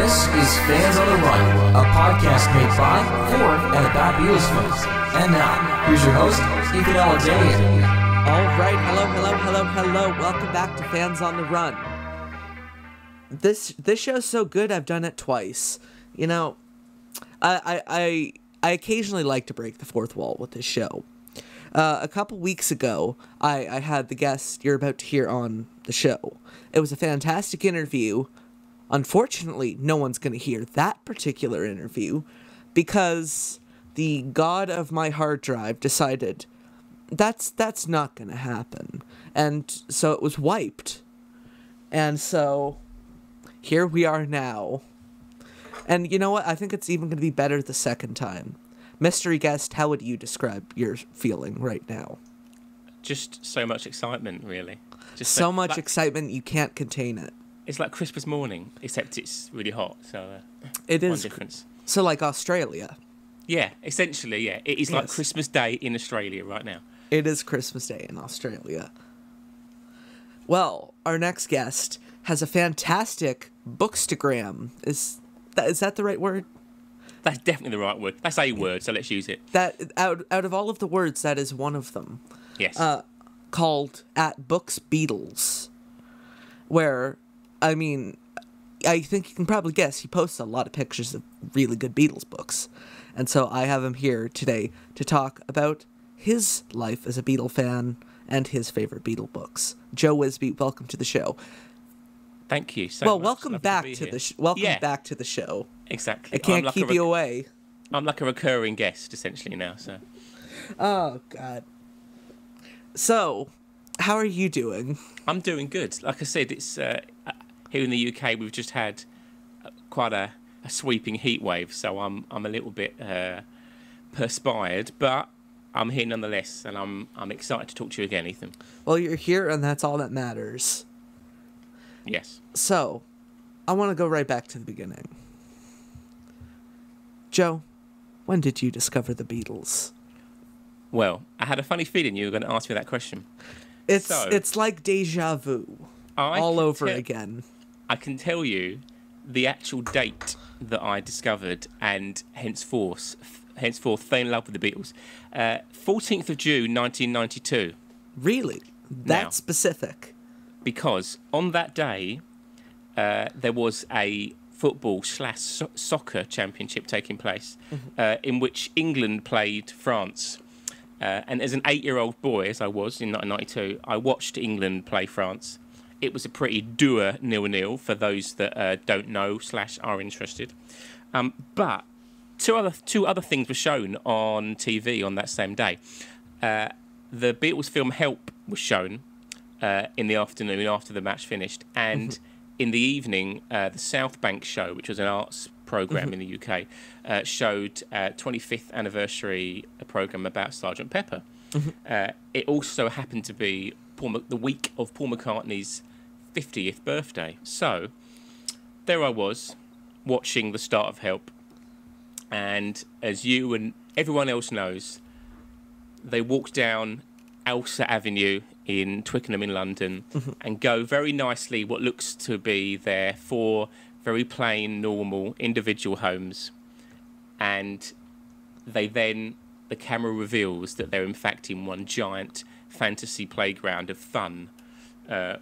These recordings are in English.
This is Fans on the Run, a podcast made by, for, and about Beatles fans. And now, here's your host, Alexanian. All right, hello. Welcome back to Fans on the Run. This show's so good, I've done it twice. You know, I occasionally like to break the fourth wall with this show. A couple weeks ago, I had the guest you're about to hear on the show. It was a fantastic interview. Unfortunately, no one's going to hear that particular interview because the god of my hard drive decided that's not going to happen. And so it was wiped. And so here we are now. And you know what? I think it's even going to be better the second time. Mystery guest, how would you describe your feeling right now? Just so much excitement, really. Just so much excitement, you can't contain it. It's like Christmas morning, except it's really hot. So it is. One difference. So like Australia. Yeah, essentially, yeah. It is like Christmas Day in Australia right now. It is Christmas Day in Australia. Well, our next guest has a fantastic bookstagram. Is that the right word? That's definitely the right word. That's a word, so let's use it. That out of all of the words, that is one of them. Yes. Called @BooksBeatles, where, I mean, I think you can probably guess he posts a lot of pictures of really good Beatles books. And so I have him here today to talk about his life as a Beatle fan and his favorite Beatle books. Joe Wisbey, welcome to the show. Thank you so much. Well, welcome back to the back to the show. Exactly. I can't keep you away. I'm like a recurring guest essentially now, so. Oh God. So, how are you doing? I'm doing good. Like I said, it's here in the UK. We've just had quite a sweeping heat wave, so I'm a little bit perspired, but I'm here nonetheless, and I'm excited to talk to you again, Ethan. Well, you're here, and that's all that matters. Yes. So, I want to go right back to the beginning. Joe, when did you discover the Beatles? Well, I had a funny feeling you were going to ask me that question. It's like deja vu all over again. I can tell you the actual date that I discovered and henceforth fell in love with the Beatles. 14th of June, 1992. Really? That's specific. Because on that day, there was a football/soccer championship taking place, in which England played France. And as an 8-year-old boy, as I was in 1992, I watched England play France. It was a pretty dour 0-0 for those that don't know / are interested. But two other things were shown on TV on that same day. The Beatles film Help was shown in the afternoon after the match finished, and in the evening, the South Bank show, which was an arts programme in the UK, showed a 25th anniversary programme about Sgt. Pepper. It also happened to be the week of Paul McCartney's 50th birthday. So there I was, watching the start of Help, and as you and everyone else knows, they walked down Elsa Avenue in Twickenham in London and go very nicely what looks to be their 4 very plain, normal, individual homes. And the camera reveals that they're in fact in one giant fantasy playground of fun,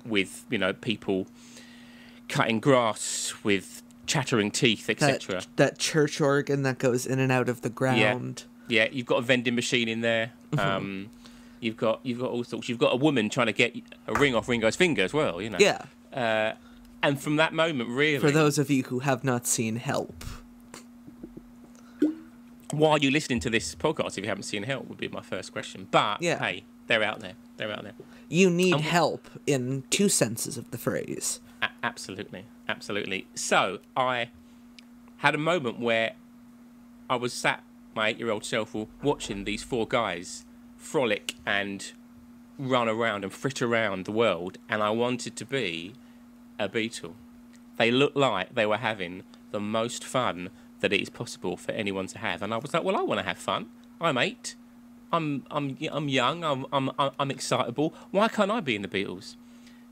with, people cutting grass with chattering teeth, etc. That church organ that goes in and out of the ground. Yeah, you've got a vending machine in there. You've got all sorts. You've got a woman trying to get a ring off Ringo's finger as well, Yeah. And from that moment, really... For those of you who have not seen Help. Why are you listening to this podcast if you haven't seen Help, would be my first question. But, hey, they're out there. You need help in 2 senses of the phrase. Absolutely. So, I had a moment where I was sat, my 8-year-old self, watching these 4 guys frolic and run around and frit around the world, and I wanted to be a Beatle. They looked like they were having the most fun that it is possible for anyone to have, and I was like, well, I want to have fun. I'm 8. I'm young. I'm excitable. Why can't I be in the Beatles?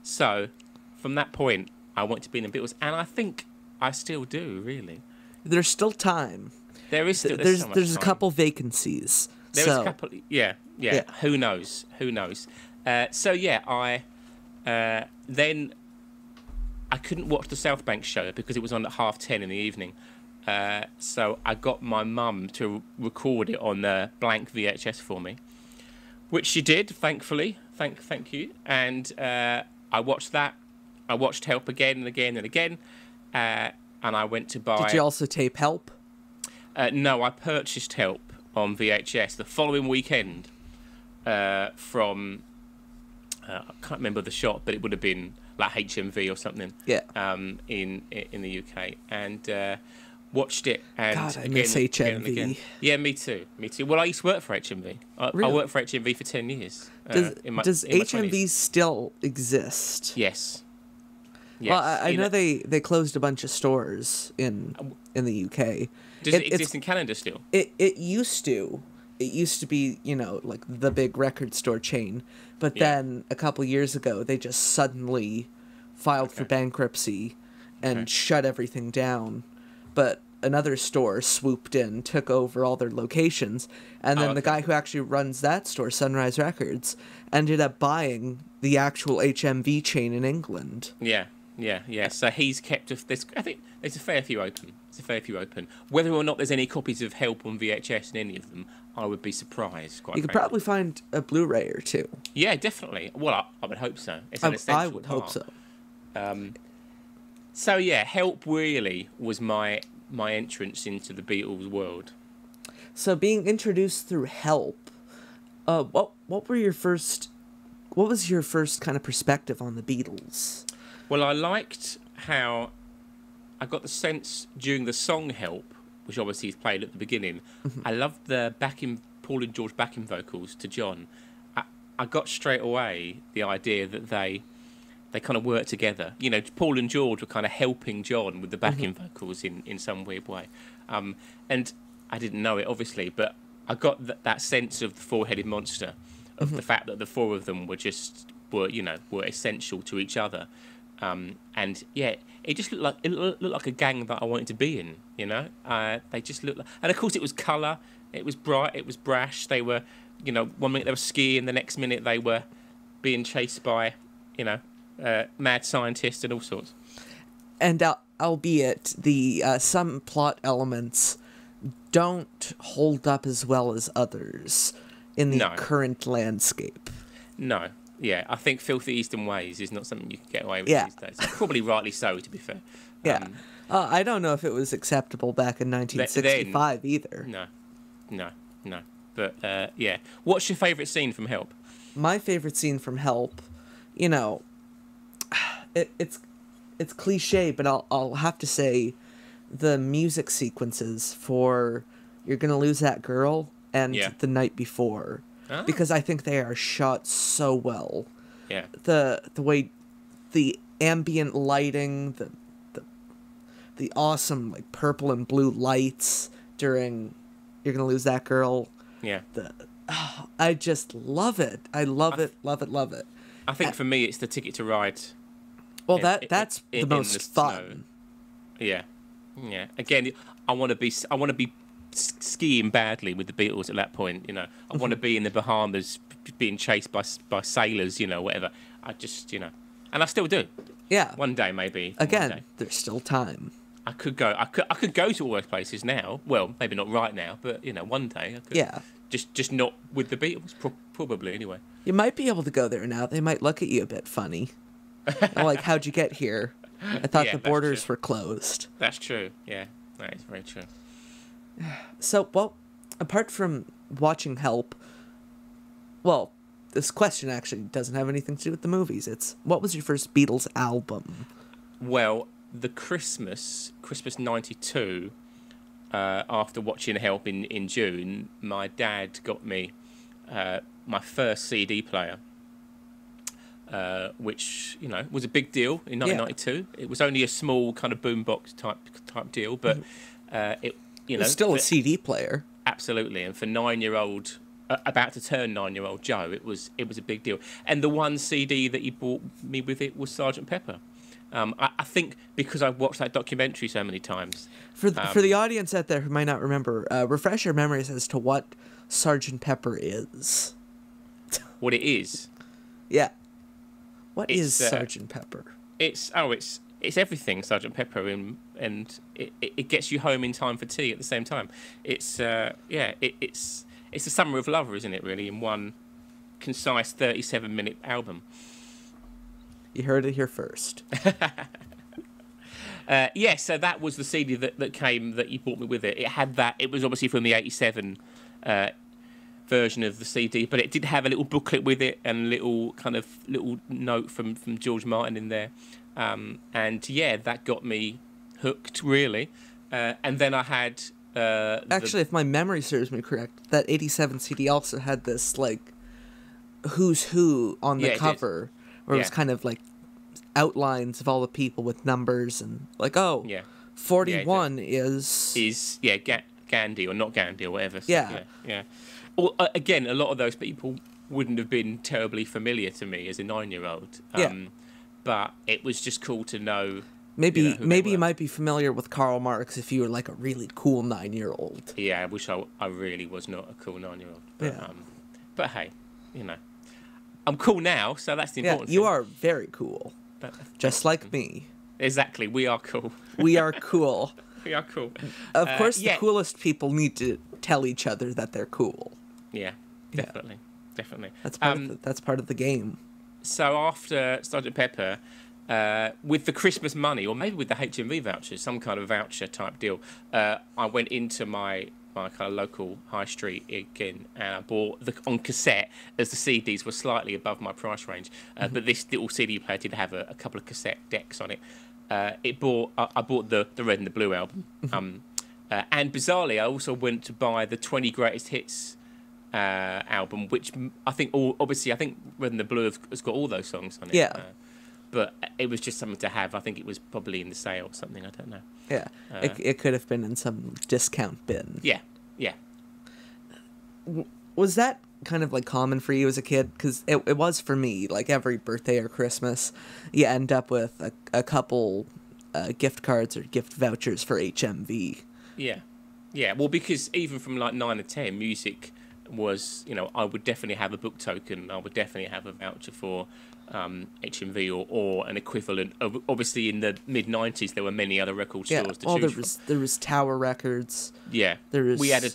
So, from that point, I wanted to be in the Beatles, and I think I still do, really. There's still time. There is still There's so much there's a time. couple vacancies. There is a couple. Yeah. Yeah. Who knows? So yeah, I then I couldn't watch the South Bank show because it was on at 10:30 in the evening. So I got my mum to record it on the blank VHS for me, which she did, thankfully. Thank you. And I watched that. I watched Help again and again and again. And I went to buy... Did you also tape Help? No, I purchased Help on VHS the following weekend from... I can't remember the shop, but it would have been like HMV or something. Yeah. In the UK. And... watched it and God, I again, miss HMV. Again and again. Yeah, me too. Well, I used to work for HMV. I worked for HMV for 10 years. Does in my HMV 20s. still exist? Yes. Well, I know they closed a bunch of stores in the UK. Does it exist in Canada still? It used to. It used to be, like the big record store chain. But then a couple years ago, they just suddenly filed for bankruptcy and shut everything down. But another store swooped in, took over all their locations, and then the guy who actually runs that store, Sunrise Records, ended up buying the actual HMV chain in England. Yeah. So he's kept this. I think there's a fair few open. Whether or not there's any copies of Help on VHS in any of them, I would be surprised. You could probably find a Blu-ray or two. Yeah, definitely. Well, I would hope so. It's an essential I would hope so. So yeah, Help really was my entrance into the Beatles world. So being introduced through Help, what was your first kind of perspective on the Beatles? Well, I liked how I got the sense during the song Help, which obviously is played at the beginning. I loved the Paul and George backing vocals to John. I got straight away the idea that they kind of work together. Paul and George were kind of helping John with the backing vocals in some weird way. And I didn't know it, obviously, but I got that sense of the four-headed monster, of the fact that the four of them were essential to each other. And yeah, it just looked like a gang that I wanted to be in, They just looked like... And of course it was colour, it was bright, it was brash. They were, 1 minute they were skiing, the next minute they were being chased by, mad scientists and all sorts. And albeit the some plot elements don't hold up as well as others in the current landscape. No. Yeah, I think Filthy Eastern Ways is not something you can get away with these days. Probably rightly so, to be fair. Yeah. I don't know if it was acceptable back in 1965 either. No. But, yeah. What's your favourite scene from Help? My favourite scene from Help, it's cliche, but I'll have to say the music sequences for You're Gonna Lose That Girl and The Night Before. Because I think they are shot so well. Yeah. The way the ambient lighting, the awesome like purple and blue lights during You're Gonna Lose That Girl. Yeah. I just love it. I love it. I think for me it's the Ticket to Ride. Well, that's the most fun. Yeah. Again, I want to be skiing badly with the Beatles at that point. I want to be in the Bahamas being chased by sailors. Whatever. I just and I still do. Yeah. One day maybe. Again, there's still time. I could go to all those places now. Well, maybe not right now, but one day I could. Yeah. Just not with the Beatles, probably anyway. You might be able to go there now. They might look at you a bit funny. Like, how'd you get here? I thought the borders were closed. That's true. Yeah, that is very true. So, well, apart from watching Help, well, this question actually doesn't have anything to do with the movies. It's, what was your first Beatles album? Well, the Christmas '92, after watching Help in June, my dad got me my first CD player, which, was a big deal in 1992. Yeah. It was only a small kind of boombox type deal, but it was still a CD player. Absolutely, and for 9-year-old, about to turn 9-year-old Joe, it was a big deal. And the one CD that he bought me with it was Sgt. Pepper. I think because I've watched that documentary so many times. For the audience out there who might not remember, refresh your memories as to what Sgt. Pepper is. What it is? Yeah. What is Sgt. Pepper? It's everything Sgt. Pepper, and it gets you home in time for tea at the same time. It's it's a summer of love, isn't it? Really, in one concise 37-minute album. You heard it here first. So that was the CD that came, that you bought me with it. It had that. It was obviously from the '87 version of the CD, but it did have a little booklet with it and a little note from George Martin in there. And yeah, that got me hooked, really. And then I had... Actually, if my memory serves me correct, that '87 CD also had this, like, who's who on the cover, where it was kind of like outlines of all the people with numbers and, like, 41 is Gandhi or not Gandhi or whatever. So, yeah. Well, again, a lot of those people wouldn't have been terribly familiar to me as a 9-year-old. But it was just cool to know. Maybe you might be familiar with Karl Marx if you were like a really cool 9-year-old. Yeah, I wish I really was not a cool 9-year-old. But, but hey, I'm cool now, so that's the important thing. You are very cool. Just like me. Exactly, we are cool. We are cool. We are cool. Of course, the coolest people need to tell each other that they're cool. Yeah, definitely. That's part of the game. So after Sgt. Pepper, with the Christmas money, or maybe with the HMV vouchers, some kind of voucher type deal, I went into my kind of local high street again, and I bought on cassette, as the CDs were slightly above my price range. But this little CD player did have a couple of cassette decks on it. I bought the Red and the Blue album. And bizarrely, I also went to buy the 20 Greatest Hits album, which I think Red and the Blue has got all those songs on it. Yeah. But it was just something to have. I think it was probably in the sale or something. I don't know. Yeah. It could have been in some discount bin. Yeah. Was that kind of like common for you as a kid? Because it was for me. Like every birthday or Christmas, you end up with a couple gift cards or gift vouchers for HMV. Yeah. Well, because even from like 9 or 10, music was, I would definitely have a book token. I would definitely have a voucher for HMV or an equivalent. Obviously, in the mid-90s, there were many other record stores to choose from. There was Tower Records. Yeah. We had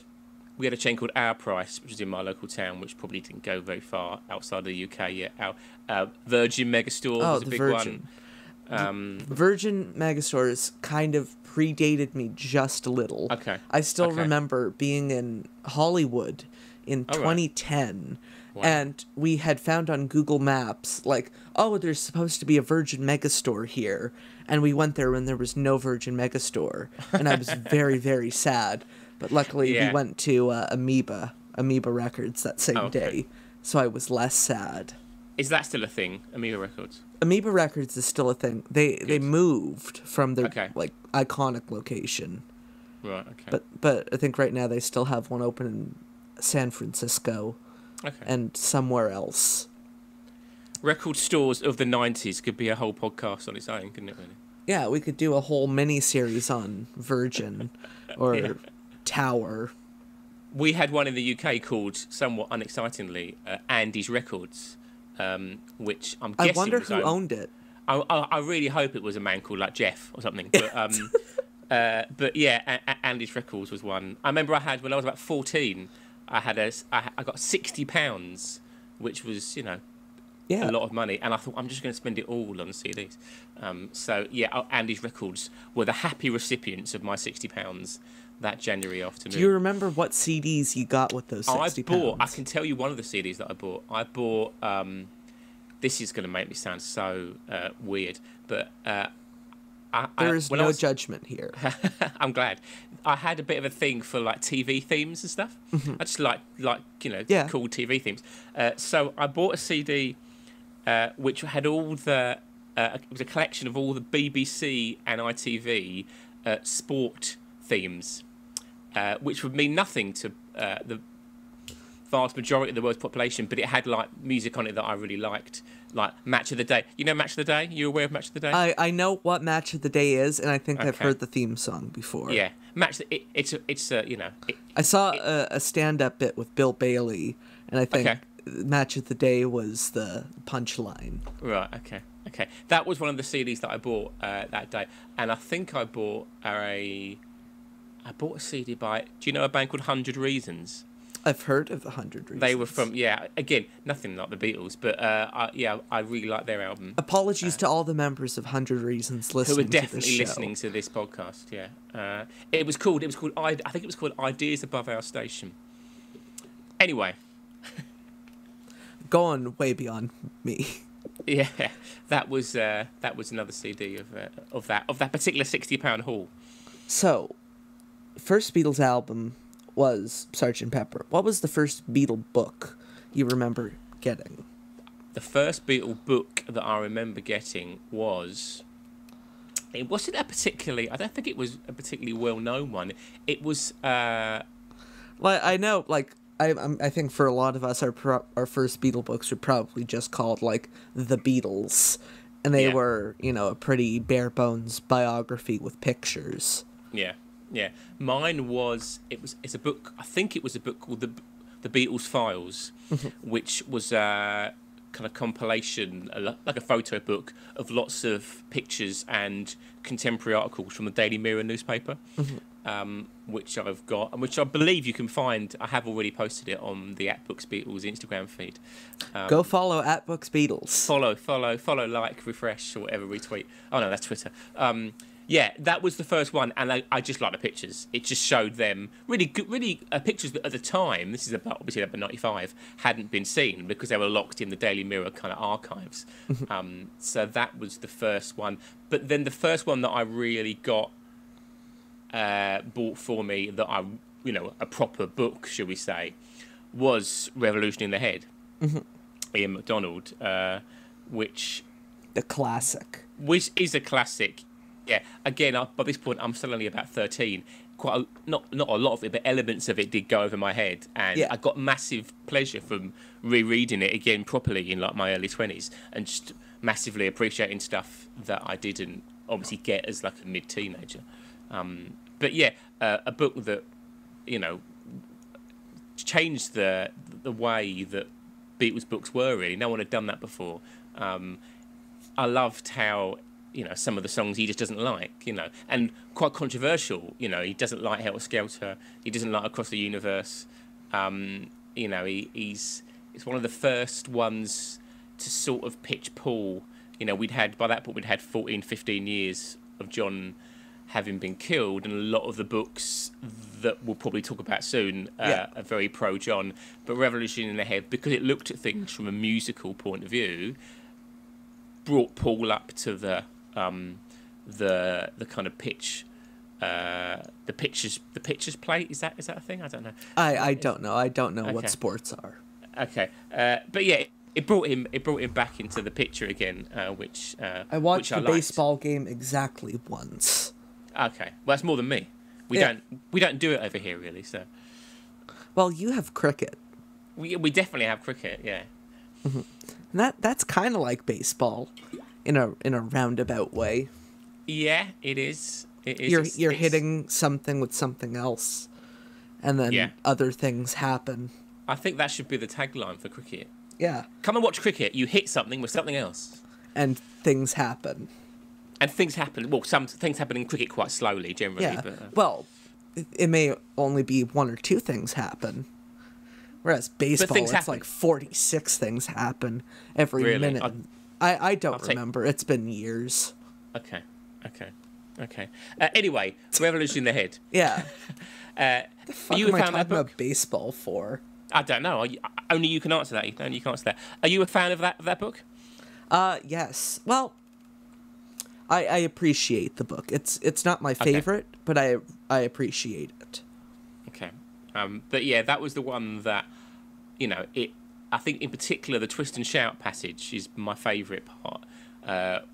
a chain called Our Price, which was in my local town, which probably didn't go very far outside of the UK yet. Our Virgin Megastore was a big one. Virgin Megastores kind of predated me just a little. Okay. I still remember being in Hollywood in 2010, and we had found on Google Maps, like, there's supposed to be a Virgin Megastore here, and we went there when there was no Virgin Megastore, and I was very, very sad. But luckily, we went to Amoeba Records that same day, so I was less sad. Is that still a thing, Amoeba Records? Amoeba Records is still a thing. They moved from their like iconic location. Right. Okay. But I think right now they still have one open in San Francisco. Okay. And somewhere else. Record stores of the 90s could be a whole podcast on its own, couldn't it? Really? Yeah, we could do a whole mini-series on Virgin or Tower. We had one in the UK called, somewhat unexcitingly, Andy's Records, which I'm guessing I wonder who owned it. I really hope it was a man called like Jeff or something. But yeah, Andy's Records was one. I remember when I was about 14, I got £60, which was, a lot of money, and I thought I'm just going to spend it all on CDs. So yeah, Andy's Records were the happy recipients of my £60 that January afternoon. Do you remember what CDs you got with those £60? I can tell you one of the CDs that I bought. I bought. This is going to make me sound so weird, but there is no judgment here. I'm glad. I had a bit of a thing for like TV themes and stuff. I just like cool TV themes. So I bought a CD which had all the. It was a collection of all the BBC and ITV sport themes, which would mean nothing to vast majority of the world's population, but it had like music on it that I really liked, like Match of the Day. You know Match of the Day? You aware of Match of the Day? I know what Match of the Day is, and I think I've Okay. heard the theme song before. Yeah, I saw a stand-up bit with Bill Bailey, and I think Okay. Match of the Day was the punchline. Right. Okay. That was one of the CDs that I bought that day, and I think I bought a CD by. Do you know a band called 100 Reasons? I've heard of 100 Reasons. They were from again, nothing like the Beatles, but I really like their album. Apologies to all the members of 100 Reasons Who listening are definitely to this show. listening to this podcast? Yeah, it was called. I think it was called Ideas Above Our Station. Anyway, Going way beyond me. yeah, that was another CD of that particular £60 haul. So, first Beatles album was Sgt. Pepper. What was the first Beatle book you remember getting? The first Beatle book that I remember getting was. It wasn't a particularly. I don't think it was a particularly well-known one. It was. Like I know, like I think for a lot of us, our first Beatle books were probably just called like The Beatles, and they were a pretty bare bones biography with pictures. Yeah. Mine was. It's a book. I think it was a book called the Beatles Files, which was kind of compilation, like a photo book of lots of pictures and contemporary articles from the Daily Mirror newspaper, which I've got, and which I believe you can find. I have already posted it on the @BooksBeatles Instagram feed. Go follow @BooksBeatles. Follow, like, refresh, or whatever, retweet. Oh no, that's Twitter. Yeah, that was the first one, and I just like the pictures. It just showed them really good, pictures that at the time, this is obviously about 95, hadn't been seen because they were locked in the Daily Mirror kind of archives. So that was the first one. But then the first one that I really got bought for me, that a proper book, shall we say, was Revolution in the Head, Ian MacDonald, which The classic. Which is a classic. Yeah, again, by this point, I'm still only about 13. Not a lot of it, but elements of it did go over my head, and I got massive pleasure from rereading it again properly in like my early 20s, and just massively appreciating stuff that I didn't obviously get as like a mid-teenager. But yeah, a book that changed the way that Beatles books were. Really, no one had done that before. I loved how. Some of the songs he just doesn't like, and quite controversial. He doesn't like Helter Skelter. He doesn't like Across the Universe. It's one of the first ones to sort of pitch Paul. By that point we'd had 14, 15 years of John having been killed, and a lot of the books that we'll probably talk about soon are very pro John. But Revolution in the Head, because it looked at things from a musical point of view, brought Paul up to the kind of pitch, the pitcher's plate. Is that a thing? I don't know. I don't know. I don't know what sports are. Okay, but yeah, it brought him back into the picture again, which I watched a baseball game exactly once. Okay, well that's more than me. We don't do it over here really. So, well, you have cricket. We definitely have cricket. Yeah. And that's kind of like baseball. In a roundabout way. Yeah, it is. It is. You're hitting something with something else, and then other things happen. I think that should be the tagline for cricket. Yeah. Come and watch cricket. You hit something with something else. And things happen. Well, some things happen in cricket quite slowly, generally. Yeah. But, well, it may only be one or two things happen. Whereas baseball, it's like 46 things happen every minute. I don't remember. It's been years. Okay. Anyway, Revolution in the Head. Yeah. The fuck am I talking about baseball for? I don't know. Only you can answer that, Ethan. Only you can answer that. Are you a fan of that book? Yes. Well, I appreciate the book. It's not my favorite, but I appreciate it. Okay. But yeah, that was the one that, I think in particular the twist and shout passage is my favourite part,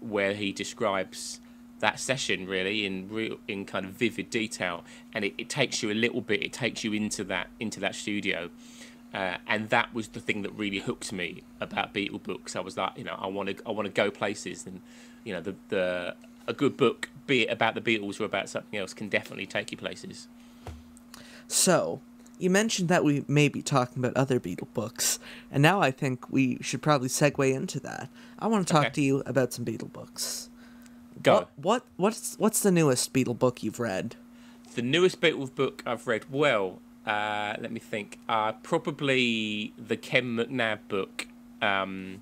where he describes that session really in kind of vivid detail, and it takes you a little bit. It takes you into that studio, and that was the thing that really hooked me about Beatle books. I was like, I want to go places, and a good book, be it about the Beatles or about something else, can definitely take you places. So, you mentioned that we may be talking about other Beatle books, and now I think we should probably segue into that. I want to talk to you about some Beatle books. Go. What's the newest Beatle book you've read? The newest Beatles book I've read, let me think. Probably the Ken McNab book, In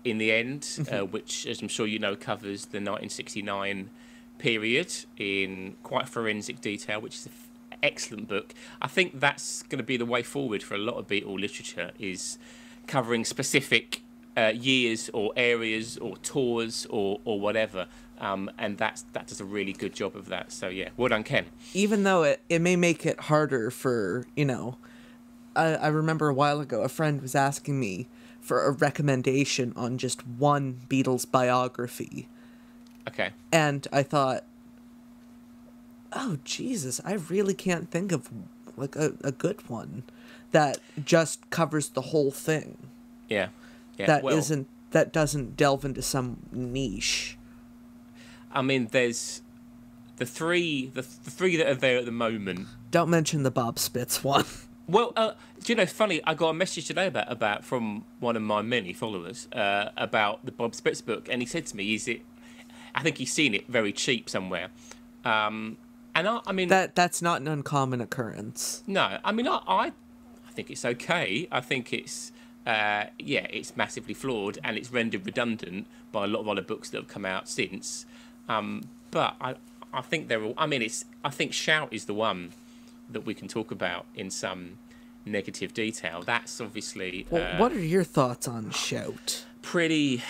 the End, which, as I'm sure you know, covers the 1969 period in quite forensic detail, which is an excellent book. I think that's going to be the way forward for a lot of Beatle literature, is covering specific years or areas or tours or whatever. And that does a really good job of that. So, yeah, well done, Ken. Even though it may make it harder for, I remember a while ago a friend was asking me for a recommendation on just one Beatles biography. Okay. And I thought, oh, Jesus, I really can't think of, like, a good one that just covers the whole thing. Yeah. That doesn't delve into some niche. I mean, there's the three that are there at the moment. Don't mention the Bob Spitz one. Well, do you know, funny, I got a message today about from one of my many followers about the Bob Spitz book, and he said to me, I think he's seen it very cheap somewhere. And I mean... That's not an uncommon occurrence. No, I mean, I think it's okay. I think it's... it's massively flawed, and it's rendered redundant by a lot of other books that have come out since. But I think they're all... I mean, I think Shout is the one that we can talk about in some negative detail. That's obviously... what are your thoughts on Shout? Pretty...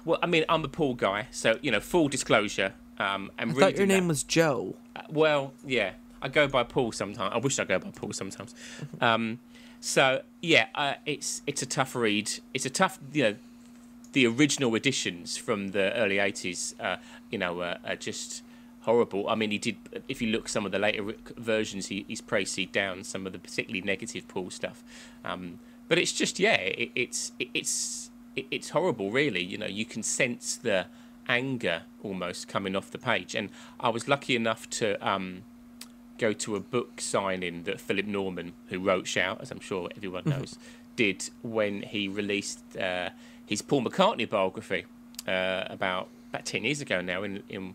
Well, I mean, I'm a Paul guy, so, full disclosure. I thought your name was Joe. Well, yeah, I go by Paul sometimes. I wish I go by Paul sometimes. So, yeah, it's a tough read. It's a tough, the original editions from the early 80s, are just horrible. I mean, he did, if you look some of the later versions, he's praised down some of the particularly negative Paul stuff. But it's just, it's horrible, really. You can sense the anger almost coming off the page. And I was lucky enough to go to a book signing that Philip Norman, who wrote Shout, as I'm sure everyone knows, did when he released his Paul McCartney biography about 10 years ago now in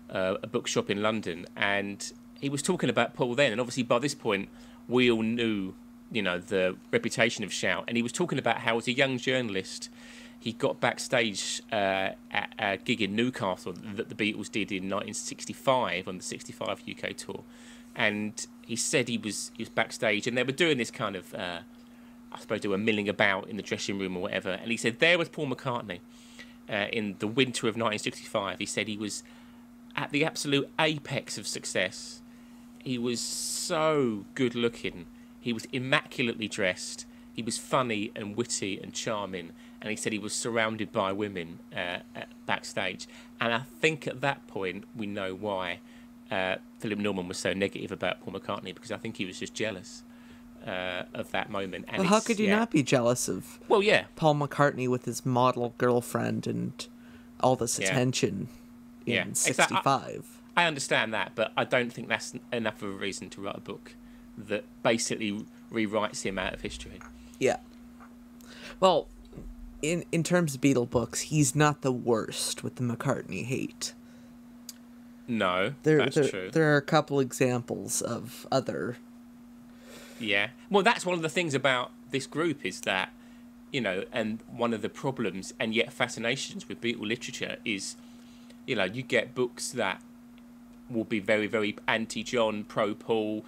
a bookshop in London. And he was talking about Paul then, and obviously by this point we all knew the reputation of Shout, and he was talking about how as a young journalist he got backstage at a gig in Newcastle that the Beatles did in 1965 on the 65 UK tour, and he said he was backstage and they were doing this kind of I suppose they were milling about in the dressing room or whatever, and he said there was Paul McCartney in the winter of 1965. He said he was at the absolute apex of success. He was so good looking. He was immaculately dressed. He was funny and witty and charming. And he said he was surrounded by women backstage. And I think at that point we know why Philip Norman was so negative about Paul McCartney, because I think he was just jealous of that moment. And well, how could you not be jealous of Paul McCartney with his model girlfriend and all this attention in 65? Exactly. I understand that, but I don't think that's enough of a reason to write a book that basically rewrites him out of history. Yeah. Well, in terms of Beatle books, he's not the worst with the McCartney hate. No, that's true. There are a couple examples of other... Yeah. Well, that's one of the things about this group is that, and one of the problems and yet fascinations with Beatle literature is, you get books that will be very, very anti-John, pro-Paul,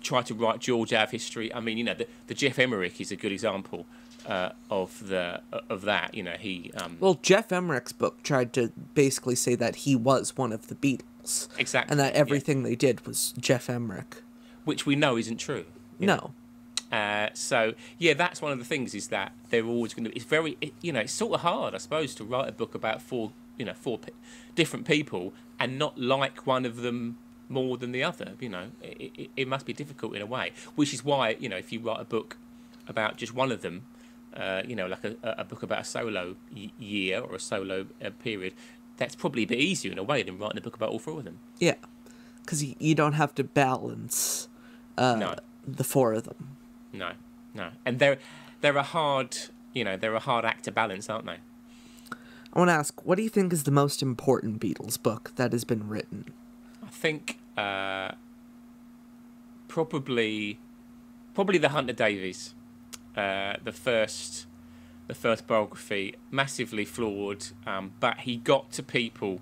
try to write George out of history. I mean, the Jeff Emerick is a good example of that. He well, Jeff Emmerich's book tried to basically say that he was one of the Beatles, exactly, and that everything they did was Jeff Emerick, which we know isn't true. No. So yeah, that's one of the things is that they're always going to. It's very, it's sort of hard, I suppose, to write a book about four different people and not like one of them more than the other. It must be difficult in a way, which is why if you write a book about just one of them, like a book about a solo year or a solo period, that's probably a bit easier in a way than writing a book about all four of them. Yeah, because you don't have to balance No. the four of them. No, and they're a hard, they're a hard act to balance, aren't they? I want to ask, what do you think is the most important Beatles book that has been written? I think probably the Hunter Davies, the first biography, massively flawed, but he got to people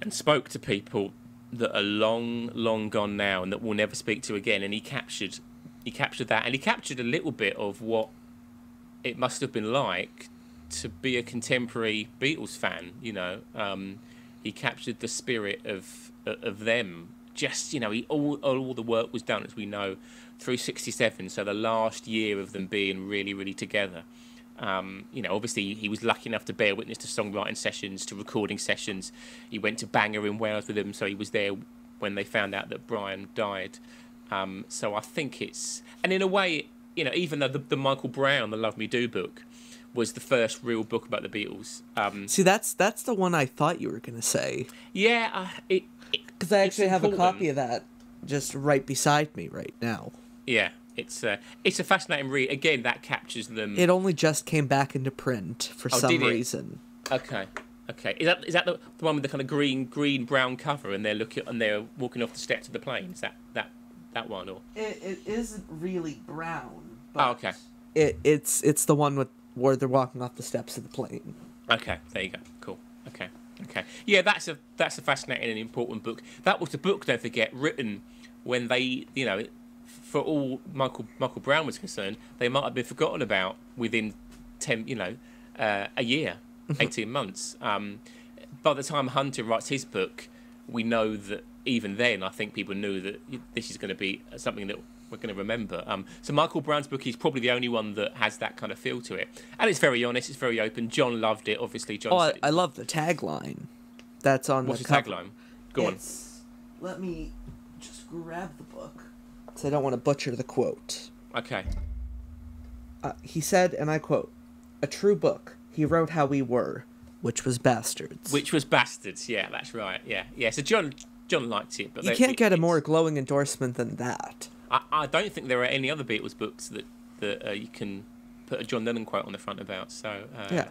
and spoke to people that are long gone now and that we'll never speak to again, and he captured that, and he captured a little bit of what it must have been like to be a contemporary Beatles fan. He captured the spirit of them. Just all the work was done, as we know, through '67. So the last year of them being really, really together. Obviously he was lucky enough to bear witness to songwriting sessions, to recording sessions. He went to Bangor in Wales with them, so he was there when they found out that Brian died. So I think it's, and in a way, even though the Michael Brown, the Love Me Do book, was the first real book about the Beatles. See, that's the one I thought you were going to say. Yeah, because I actually have a copy of that just right beside me right now. Yeah, it's a fascinating read. Again, that captures them. It only just came back into print for some reason. Okay. Is that the one with the kind of green brown cover, and they're walking off the steps of the plane? Is that one, or it isn't really brown? But okay. It's the one where they're walking off the steps of the plane. Okay, there you go. Cool. Okay. Yeah, that's a fascinating and important book. That was the book, don't forget, written when they, for all Michael Brown was concerned, they might have been forgotten about within a year, 18 months. By the time Hunter writes his book, we know that even then, I think people knew that this is going to be something that we're going to remember. So Michael Brown's book is probably the only one that has that kind of feel to it. And it's very honest, it's very open. John loved it, obviously. I love the tagline. That's on What's the the cover. tagline? Go on. Let me just grab the book, because I don't want to butcher the quote. Okay. He said, and I quote, "A true book. He wrote how we were, which was bastards." Which was bastards, yeah, that's right. Yeah. So John liked it. But you can't get a more glowing endorsement than that. I don't think there are any other Beatles books that you can put a John Lennon quote on the front about. So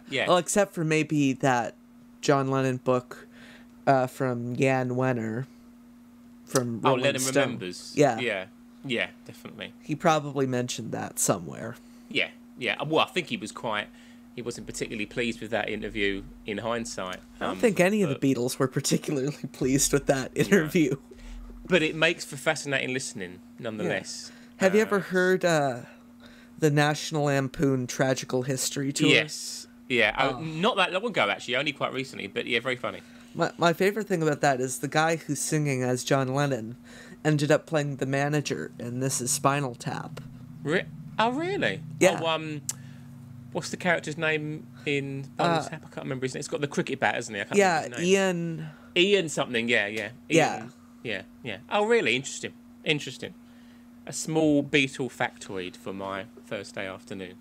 yeah. Well, except for maybe that John Lennon book from Jan Wenner from Rolling Lennon Stone. Remembers. Yeah, definitely. He probably mentioned that somewhere. Yeah. Well, I think he wasn't particularly pleased with that interview in hindsight. I don't think any of the Beatles were particularly pleased with that interview. No. But it makes for fascinating listening, nonetheless. Yeah. Have you ever heard the National Lampoon Tragical History Tour? Yes. Yeah. Not that long ago, actually. Only quite recently. But yeah, very funny. My favorite thing about that is the guy who's singing as John Lennon ended up playing the manager, and this is Spinal Tap. Oh, really? Yeah. Oh, what's the character's name in Spinal Tap? I can't remember his name. It's got the cricket bat, hasn't it? I can't remember his name. Ian something, yeah. Ian. Yeah. Oh, really? Interesting. A small Beatle factoid for my Thursday afternoon.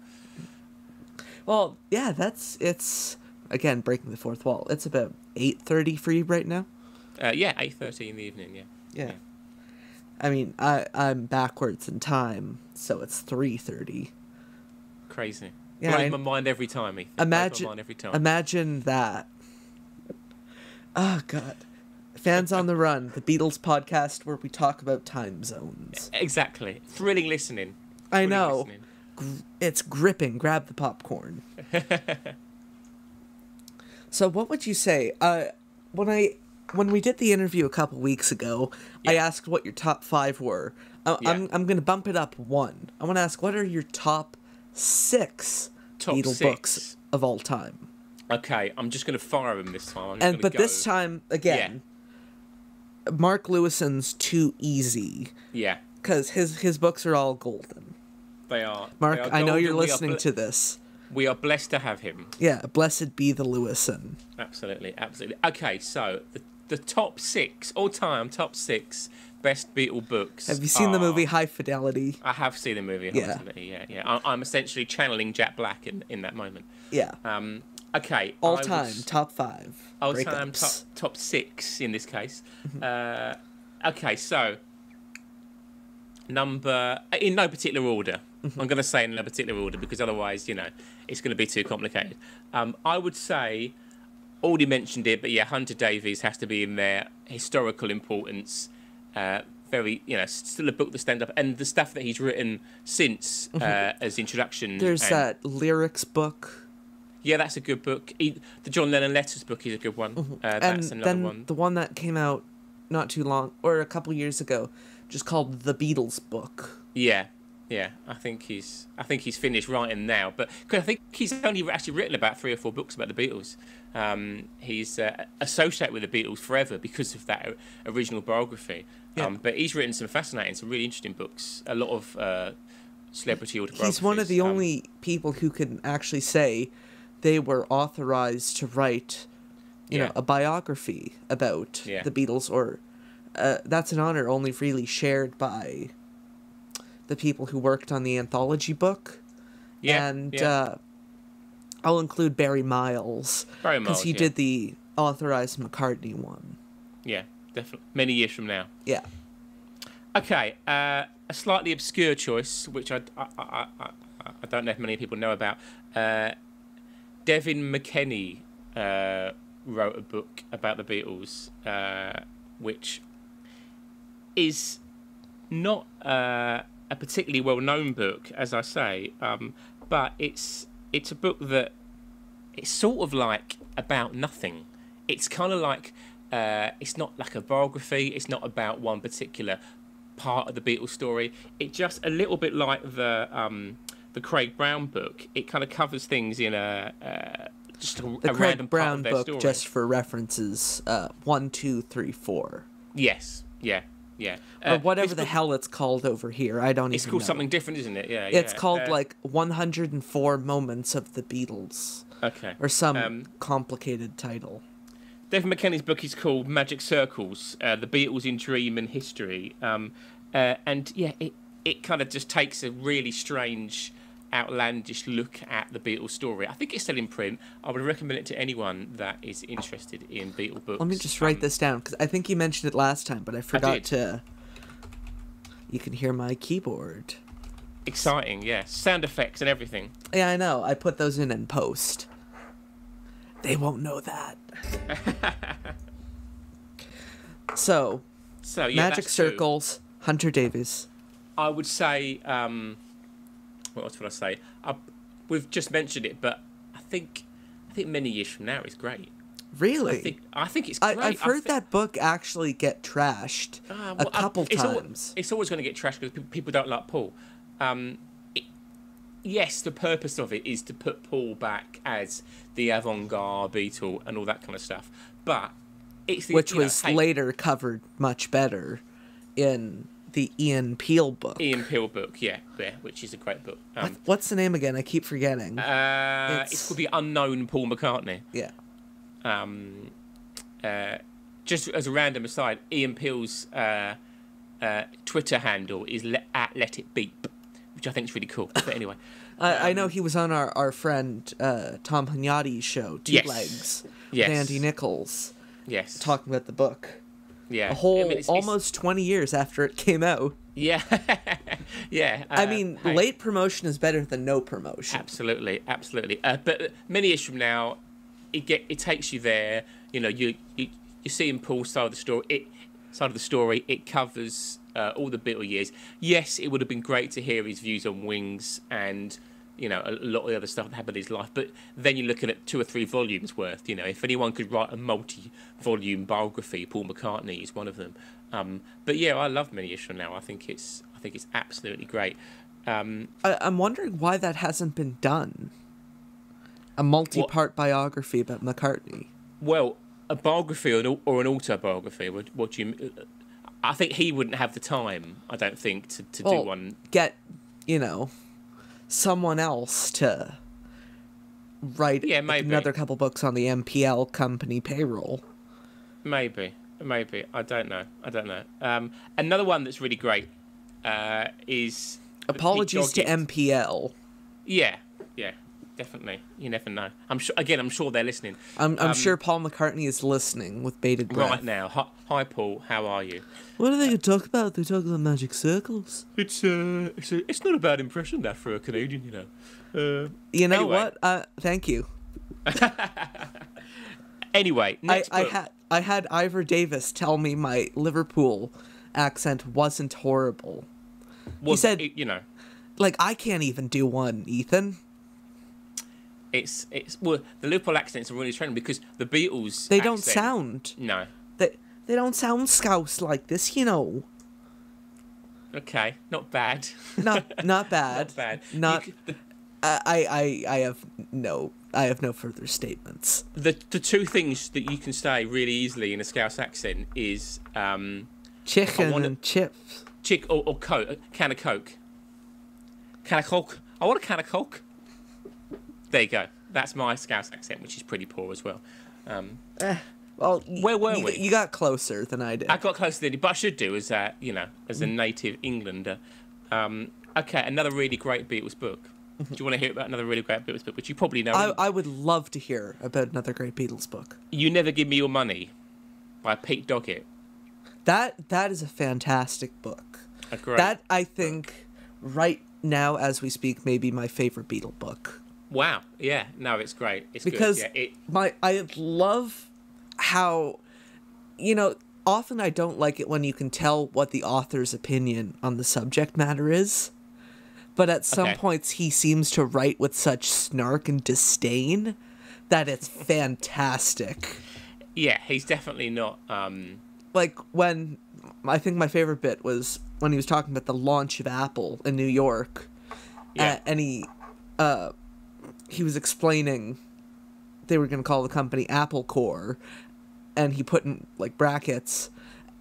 Well, yeah, it's again breaking the fourth wall. It's about 8:30 for you right now. 8:30 in the evening. Yeah. I mean, I'm backwards in time, so it's 3:30. Crazy. Yeah, blows my mind every time, Ethan. Imagine that. Oh God. Fans on the Run, the Beatles podcast where we talk about time zones. Exactly. Thrilling listening. I know. It's gripping. Grab the popcorn. So what would you say? When we did the interview a couple weeks ago, I asked what your top 5 were. I'm going to bump it up 1. I want to ask, what are your top 6 Beatle books of all time? Okay, I'm just going to fire them this time. This time, again, Mark Lewison's too easy. Yeah. Because his books are all golden. They are. Mark, they are I know golden. you're listening to this. We are blessed to have him. Yeah, blessed be the Lewison. Absolutely. Okay, so the top 6 all-time top 6 best Beatle books. Have you seen the movie High Fidelity? I have seen the movie. Yeah. I'm essentially channeling Jack Black in that moment. Yeah. Okay. All-time top 5. All-time top 6 in this case. Okay, so in no particular order. I'm going to say in no particular order because otherwise, it's going to be too complicated. I would say, already mentioned it, but yeah, Hunter Davies has to be in there. Historical importance, very, still a book that stands up, and the stuff that he's written since as introduction. There's that lyrics book. Yeah, that's a good book. The John Lennon Letters book is a good one. That's another one. The one that came out not too long, or a couple years ago, just called The Beatles Book. Yeah. I think he's finished writing now, but cause I think he's only actually written about 3 or 4 books about the Beatles. He's associated with the Beatles forever because of that original biography. Yeah. But he's written some really interesting books. A lot of celebrity autobiographies. He's one of the only people who can actually say they were authorized to write, a biography about the Beatles, or that's an honor only really shared by the people who worked on the anthology book. I'll include Barry Miles because he did the authorized McCartney one. Yeah, definitely. Many years from now. Yeah. Okay, a slightly obscure choice, which I don't know if many people know about. Devin McKenney wrote a book about the Beatles, which is not a particularly well-known book, as I say, but it's a book that it's sort of like about nothing. It's kind of like it's not like a biography. It's not about one particular part of the Beatles story. It's just a little bit like the Craig Brown book. It kind of covers things in a Craig random Brown part of their book, story. just for references, 1, 2, 3, 4. Yes. Yeah. Or whatever the hell it's called over here. I don't even know. It's called something different, isn't it? Yeah. It's called, 104 Moments of the Beatles. Okay. Or some complicated title. Devin McKenney's book is called Magic Circles, The Beatles in Dream and History. It kind of just takes a really strange, outlandish look at the Beatles story. I think it's still in print. I would recommend it to anyone that is interested in Beatle books. Let me just write this down, because I think you mentioned it last time, but I forgot to... You can hear my keyboard. Exciting, yeah. Sound effects and everything. Yeah, I know. I put those in post. They won't know that. So yeah, Magic Circles, Hunter Davies. I would say... what else would I say? We've just mentioned it, but I think Many Years From Now is great. Really? I think it's great. I've heard that book actually get trashed a couple times. It's always going to get trashed because people don't like Paul. Yes, the purpose of it is to put Paul back as the avant-garde Beatle and all that kind of stuff. But it's which was later covered much better in the Ian Peel book. Yeah, which is a great book. What's the name again? I keep forgetting. It's called The Unknown Paul McCartney. Yeah. Just as a random aside, Ian Peel's Twitter handle is at Let It Beep, which I think is really cool. But anyway. I know he was on our friend Tom Hunyadi's show, Two Legs, with Andy Nichols. Yes. Talking about the book. Yeah. A whole almost 20 years after it came out. Yeah. Yeah. Late promotion is better than no promotion. Absolutely. But many years from now, it takes you there. You see in Paul's side of the story. It covers all the Beatle years. Yes, it would have been great to hear his views on Wings and a lot of the other stuff that happened in his life. But then you're looking at 2 or 3 volumes worth. If anyone could write a multi-volume biography, Paul McCartney is one of them. But yeah, I love Many Years From Now. I think it's absolutely great. I'm wondering why that hasn't been done. A multi-part biography about McCartney. Well, a biography or an autobiography. What do you? I think he wouldn't have the time. I don't think to do one. Get someone else to write another couple books on the MPL company payroll. Maybe. I don't know. Another one that's really great is Apologies to MPL. Yeah, definitely. You never know. I'm sure they're listening. I'm sure Paul McCartney is listening with bated breath. Right now. Hi, Paul. How are you? What are they going to talk about? They talk about magic circles. It's not a bad impression, that, for a Canadian, you know. You know anyway. what? Thank you. Anyway, next book. I had Ivor Davis tell me my Liverpool accent wasn't horrible. Well, he said, you know, like, I can't even do one, Ethan. It's the Liverpool accents are really trending because the Beatles. They don't sound. No. They don't sound Scouse like this, you know. Okay, not bad. Not bad. Not bad. I have no further statements. The two things that you can say really easily in a Scouse accent is chicken and chips. Or Coke, a can of Coke. Can of Coke. I want a can of Coke. There you go. That's my Scouse accent, which is pretty poor as well. Well, where were we? You got closer than I did. I got closer than you, but I should do as a native Englander. Okay, another really great Beatles book. Do you want to hear about another really great Beatles book, which you probably know? I would love to hear about another great Beatles book. You Never Give Me Your Money by Pete Doggett. That is a fantastic book. That, I think, right now as we speak, may be my favorite Beatle book. Wow. Yeah. No, it's great. It's because good. Yeah, I love how, you know, often I don't like it when you can tell what the author's opinion on the subject matter is. But at some points he seems to write with such snark and disdain that it's fantastic. Yeah, he's definitely not... Like, when... I think my favorite bit was when he was talking about the launch of Apple in New York. Yeah. And he was explaining they were going to call the company Apple Corps. And he put in, like, brackets,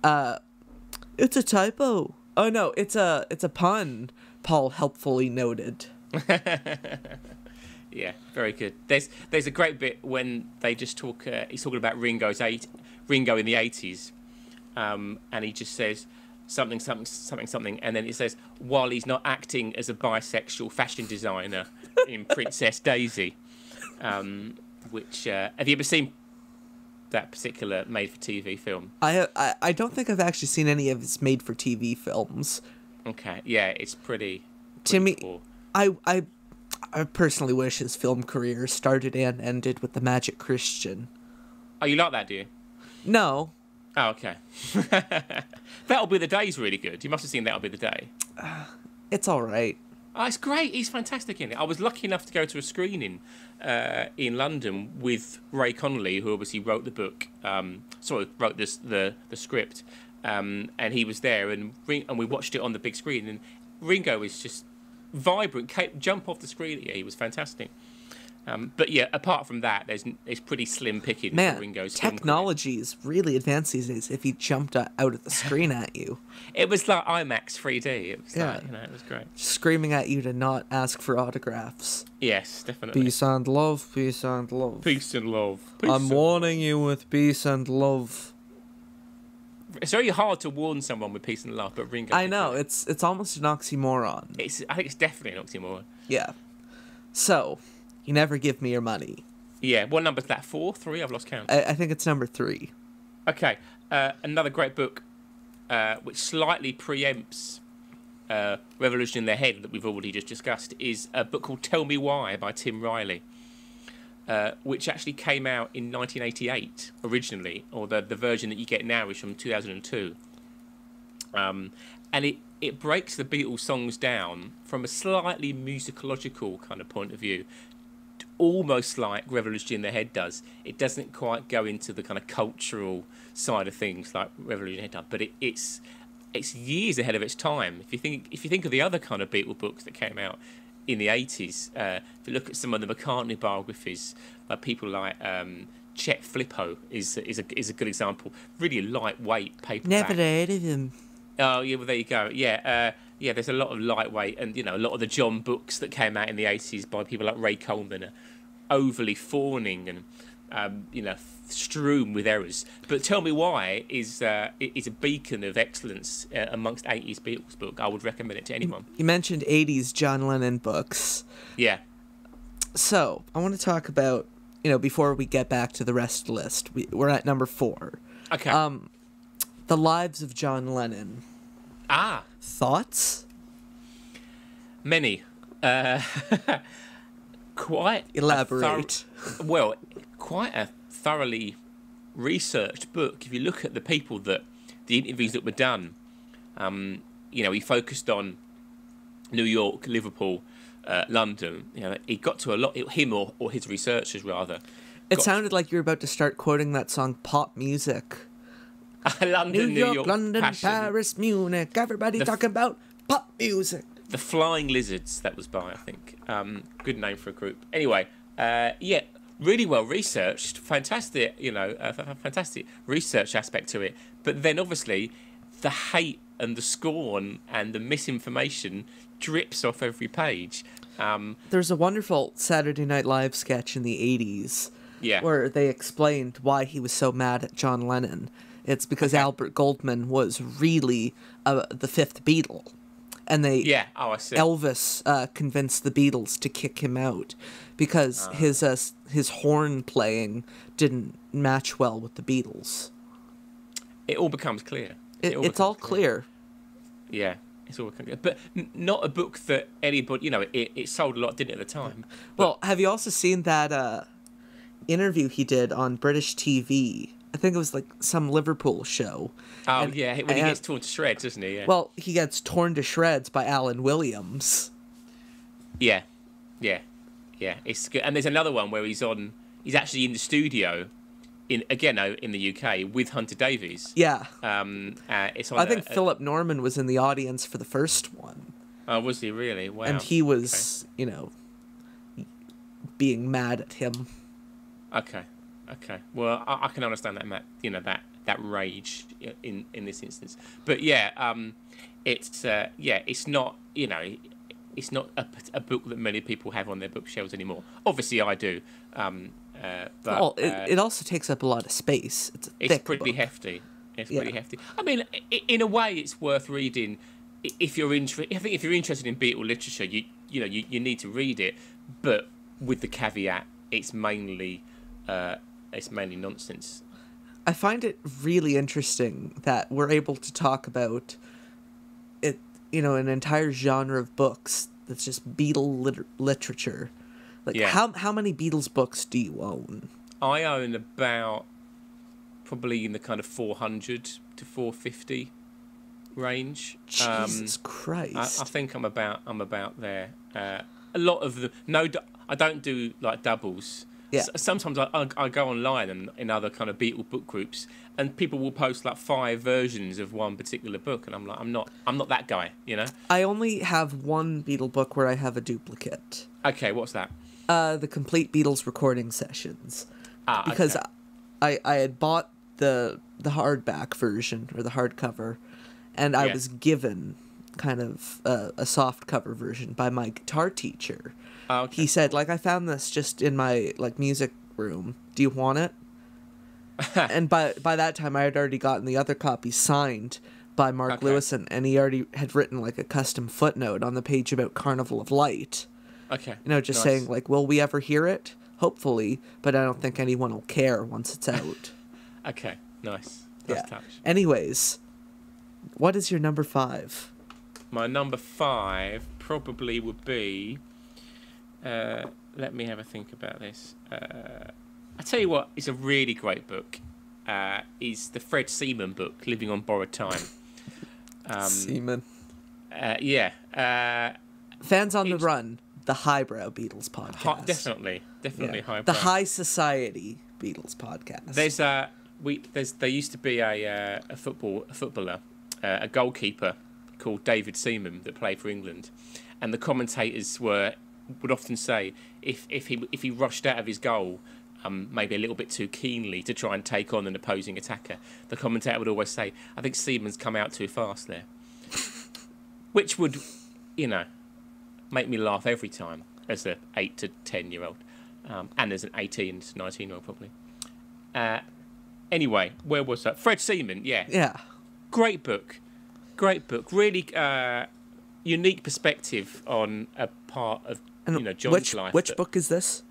it's a typo. Oh, no, it's a pun, Paul helpfully noted. Yeah, very good. There's a great bit when they just talk. He's talking about Ringo in the 80s, and he just says something, and then it says while he's not acting as a bisexual fashion designer in Princess Daisy. Which have you ever seen that particular made-for-TV film? I don't think I've actually seen any of his made-for-TV films. Okay, yeah, it's pretty to me, cool. I personally wish his film career started and ended with The Magic Christian. Oh, you like that, do you? No. Oh, okay. That'll Be the Day's really good. You must have seen That'll Be the Day. It's all right. Oh, it's great. He's fantastic in it. I was lucky enough to go to a screening in London with Ray Connolly, who obviously wrote the book. Wrote the script, and he was there, and we watched it on the big screen. And Ringo is just vibrant. Jump off the screen. Yeah, he was fantastic. But yeah, apart from that, it's pretty slim picking for Ringo's technology is really advanced these days. If he jumped out of the screen at you, it was like IMAX 3D. It was it was great. Screaming at you to not ask for autographs. Yes, definitely. Peace and love, peace and love. Peace and love. I'm warning you with peace and love. It's very hard to warn someone with peace and love, but Ringo. I know, it's almost an oxymoron. I think it's definitely an oxymoron. Yeah. So, you never give me your money. Yeah, what number's that? 4? 3? I've lost count. I think it's number 3. Okay, another great book, which slightly preempts Revolution in Their Head that we've already just discussed, is a book called Tell Me Why by Tim Riley, which actually came out in 1988 originally, or the version that you get now is from 2002. And it breaks the Beatles songs down from a slightly musicological kind of point of view, almost like Revolution in the Head does. It doesn't quite go into the kind of cultural side of things like Revolution in the Head does, but it's years ahead of its time. If you think of the other kind of Beatle books that came out in the 80s, if you look at some of the McCartney biographies, like people like Chet Flippo is a good example. Really lightweight paperback. Never heard of him. Oh yeah, well there you go. Yeah, there's a lot of lightweight, and a lot of the John books that came out in the 80s by people like Ray Coleman are overly fawning and strewn with errors. But Tell Me Why is a beacon of excellence amongst 80s Beatles book. I would recommend it to anyone. You mentioned 80s John Lennon books. Yeah. So, I want to talk about, before we get back to the rest of the list, we're at number 4. Okay. The Lives of John Lennon. Thoughts? Many. Quite elaborate. Quite a thoroughly researched book. If you look at the interviews that were done, he focused on New York, Liverpool, London. He got to a lot. Him or his researchers rather. It sounded like you were about to start quoting that song "Pop Music." London, New York, London, passion. Paris, Munich. Everybody talking about pop music. The Flying Lizards, that was by, I think. Good name for a group. Anyway, really well researched. Fantastic, fantastic research aspect to it. But then, obviously, the hate and the scorn and the misinformation drips off every page. There's a wonderful Saturday Night Live sketch in the 80s where they explained why he was so mad at John Lennon. It's because Albert Goldman was really the fifth Beatle. And Elvis convinced the Beatles to kick him out because his horn playing didn't match well with the Beatles. It all becomes clear. It's all clear. Yeah, it's all clear. But not a book that anybody, it sold a lot, didn't it, at the time? Well, have you also seen that interview he did on British TV? I think it was like some Liverpool show. Oh, when he gets torn to shreds, doesn't he? Yeah. Well, he gets torn to shreds by Alan Williams. Yeah. It's good. And there's another one where he's actually in the studio, in the UK, with Hunter Davies. Yeah. It's on I think Philip Norman was in the audience for the first one. Oh, was he really? Wow. And he was, being mad at him. Okay. Well, I can understand that, Matt. That rage in this instance. But it's not it's not a book that many people have on their bookshelves anymore. Obviously, I do. But it also takes up a lot of space. It's pretty hefty. It's pretty hefty. I mean, in a way, it's worth reading if you're interested. I think if you're interested in Beatle literature, you need to read it, but with the caveat, it's mainly nonsense. I find it really interesting that we're able to talk about it, an entire genre of books that's just Beatle literature. How many Beatles books do you own? I own about probably in the kind of 400 to 450 range. Jesus Christ! I think I'm about there. A lot of them. No, I don't do like doubles. Yeah. Sometimes I go online and in other kind of Beatle book groups, and people will post like 5 versions of one particular book, and I'm like, I'm not that guy, I only have one Beatle book where I have a duplicate. Okay, what's that? The Complete Beatles Recording Sessions. Because I had bought the hardback version or the hardcover, and I was given kind of a soft cover version by my guitar teacher. Oh, okay. He said, I found this just in my music room. Do you want it? And by that time, I had already gotten the other copy signed by Mark Lewison, and he already had written a custom footnote on the page about Carnival of Light. Okay. Just saying will we ever hear it? Hopefully, but I don't think anyone will care once it's out. Okay, nice. Nice touch. Anyways, what is your number 5? My number 5 probably would be. Let me have a think about this. I tell you what, it's a really great book. Is the Fred Seaman book, Living on Borrowed Time. Seaman. Fans on the Run, the highbrow Beatles podcast. Definitely highbrow. The high society Beatles podcast. There used to be a footballer, a goalkeeper called David Seaman that played for England, and the commentators would often say if he rushed out of his goal maybe a little bit too keenly to try and take on an opposing attacker, the commentator would always say, I think Seaman's come out too fast there. Which would, make me laugh every time as a 8 to 10 year old. and there's an 18 to 19-year-old probably. Anyway, where was that? Fred Seaman, yeah. Yeah. Great book. Really unique perspective on a part of John's life. Which book is this?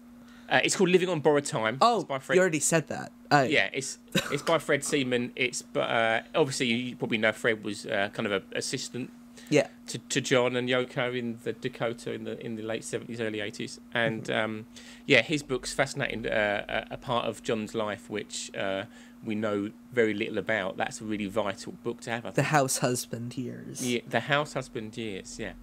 It's called Living on Borrowed Time. Oh, it's by Fred... you already said that. Yeah, it's by Fred Seaman. It's obviously you probably know Fred was kind of an assistant. Yeah. To John and Yoko in the Dakota in the late 70s, early 80s, and his book's fascinating. A part of John's life which we know very little about. That's a really vital book to have. I think. The House Husband Years. Yeah, The House Husband Years. Yeah.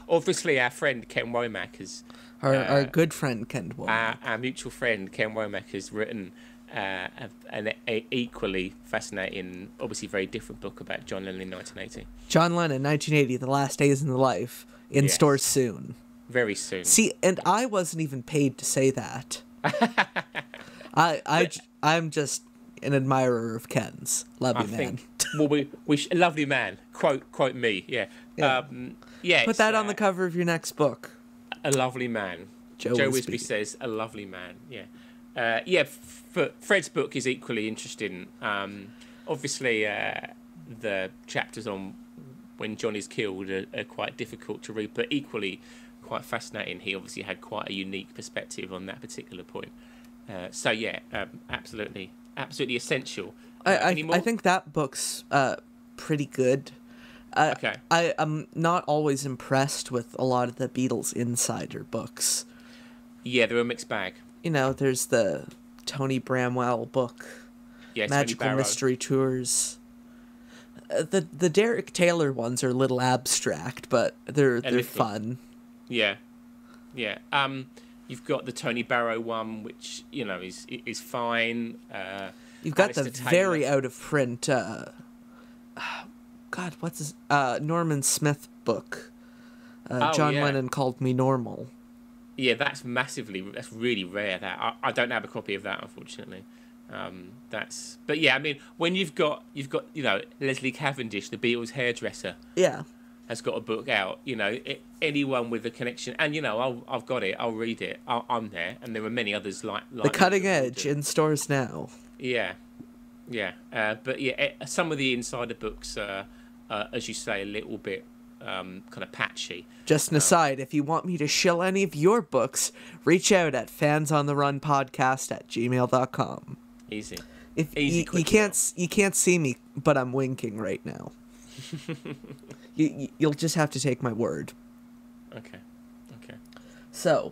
Obviously, our friend Ken Womack has. Our good friend Ken Womack. Our mutual friend Ken Womack has written an equally fascinating, obviously very different book about John Lennon in 1980. John Lennon, 1980, The Last Days in the Life, in stores soon. Very soon. See, and I wasn't even paid to say that. I'm just an admirer of Ken's. Love you, man. Well, we lovely man. Quote me. Yeah. Put that on the cover of your next book. A lovely man. Joe Wisbey says a lovely man. Yeah. Fred's book is equally interesting. Obviously, the chapters on when John is killed are quite difficult to read, but equally quite fascinating. He obviously had quite a unique perspective on that particular point. Absolutely essential. I think that book's pretty good. Okay. I'm not always impressed with a lot of the Beatles insider books. Yeah, they're a mixed bag. There's the Tony Bramwell book, Magical Mystery Tours. The Derek Taylor ones are a little abstract, but they're fun. Yeah. You've got the Tony Barrow one, which is fine. You've got the very out of print. God, what's his Norman Smith book? John Lennon Called Me Normal. Yeah, that's really rare. That I don't have a copy of that, unfortunately. But yeah, I mean, when you've got Leslie Cavendish, the Beatles hairdresser, has got a book out. Anyone with a connection, and I've got it. I'll read it. I'm there, and there are many others like The Cutting Edge in stores now. Yeah. But some of the insider books are, as you say, a little bit kind of patchy. Just an aside, if you want me to shill any of your books, reach out at fansontherunpodcast@gmail.com. Easy. You can't see me, but I'm winking right now. You'll just have to take my word. Okay. So,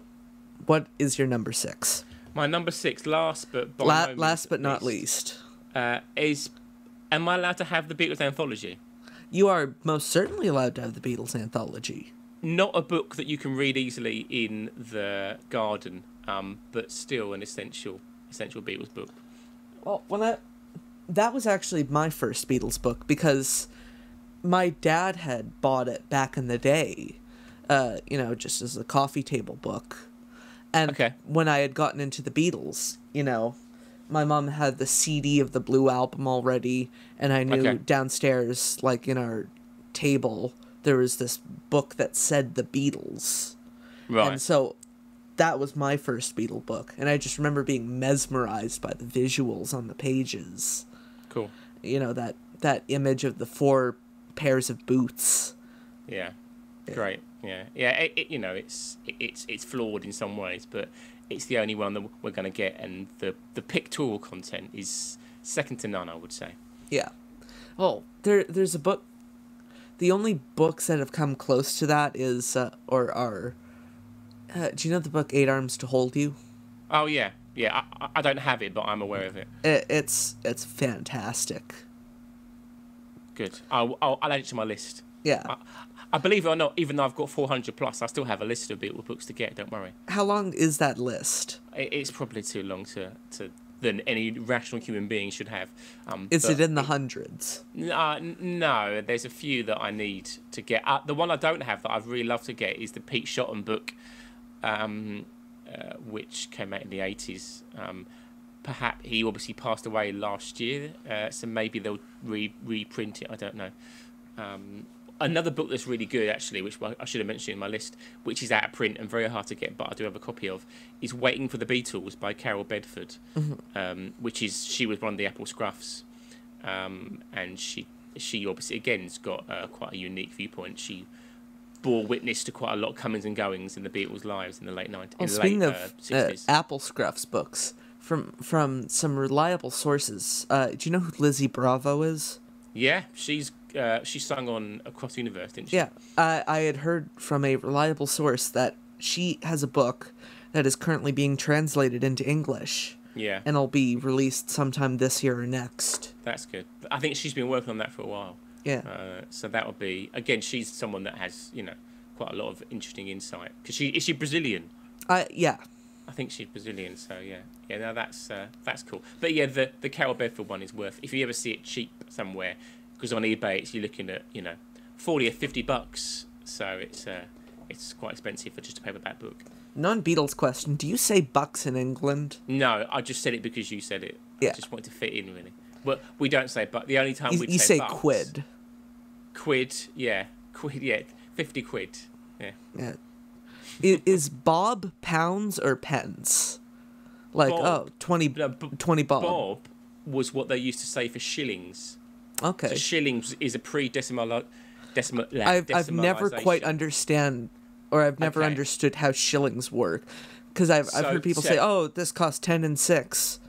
what is your number 6? My number 6, last but not least, is, am I allowed to have the Beatles Anthology? You are most certainly allowed to have the Beatles Anthology. Not a book that you can read easily in the garden, but still an essential Beatles book. Well, that was actually my first Beatles book, because my dad had bought it back in the day, just as a coffee table book. And when I had gotten into the Beatles, my mom had the CD of the Blue Album already, and I knew downstairs, like in our table, there was this book that said the Beatles. Right. And so that was my first Beatle book, and I just remember being mesmerized by the visuals on the pages. Cool. That image of the 4 pairs of boots. Yeah. Great. Yeah. It's flawed in some ways, but it's the only one that we're going to get, and the pictorial content is second to none, I would say. Yeah. Oh, there's a book. The only books that have come close to that is do you know the book 8 Arms to Hold You? Oh yeah. I don't have it, but I'm aware of it. It's fantastic. Good. I'll add it to my list. Yeah. I believe it or not, even though I've got 400 plus, I still have a list of Beatles books to get. Don't worry. How long is that list? It's probably too long than any rational human being should have. Is it in the hundreds? No, there's a few that I need to get. The one I don't have that I'd really love to get is the Pete Shotton book, which came out in the 80s. Perhaps he obviously passed away last year, so maybe they'll reprint it. I don't know. another book that's really good, actually, which I should have mentioned in my list, which is out of print and very hard to get, but I do have a copy of, is Waiting for the Beatles by Carol Bedford, she was one of the Apple Scruffs, and she obviously, again, has got quite a unique viewpoint. She bore witness to quite a lot of comings and goings in the Beatles' lives in the late 90s. Speaking of 60s. Apple Scruffs books, from some reliable sources, do you know who Lizzie Bravo is? Yeah, she sung on Across the Universe, didn't she? Yeah, I had heard from a reliable source that she has a book that is currently being translated into English. Yeah. And it'll be released sometime this year or next. That's good. I think she's been working on that for a while. Yeah. So that would be, again, she's someone that has, quite a lot of interesting insight. Because is she Brazilian? Yeah. I think she's Brazilian, so yeah. Yeah, no, that's cool. But yeah, the Carol Bedford one is worth, if you ever see it cheap somewhere, because on eBay you're looking at, $40 or $50. So it's quite expensive for just a paperback book. Non-Beatles question, do you say bucks in England? No, I just said it because you said it. Yeah. I just wanted to fit in, really. Well, we don't say buck. The only time you say bucks, quid. Quid, yeah. 50 quid. Yeah. Yeah. Is bob pounds or pence? Like, Bob. 20 bob. Bob was what they used to say for shillings. Okay. So shillings is a pre-decimal... I've never quite understood how shillings work, because I've heard people say, "Oh, this costs 10 and 6."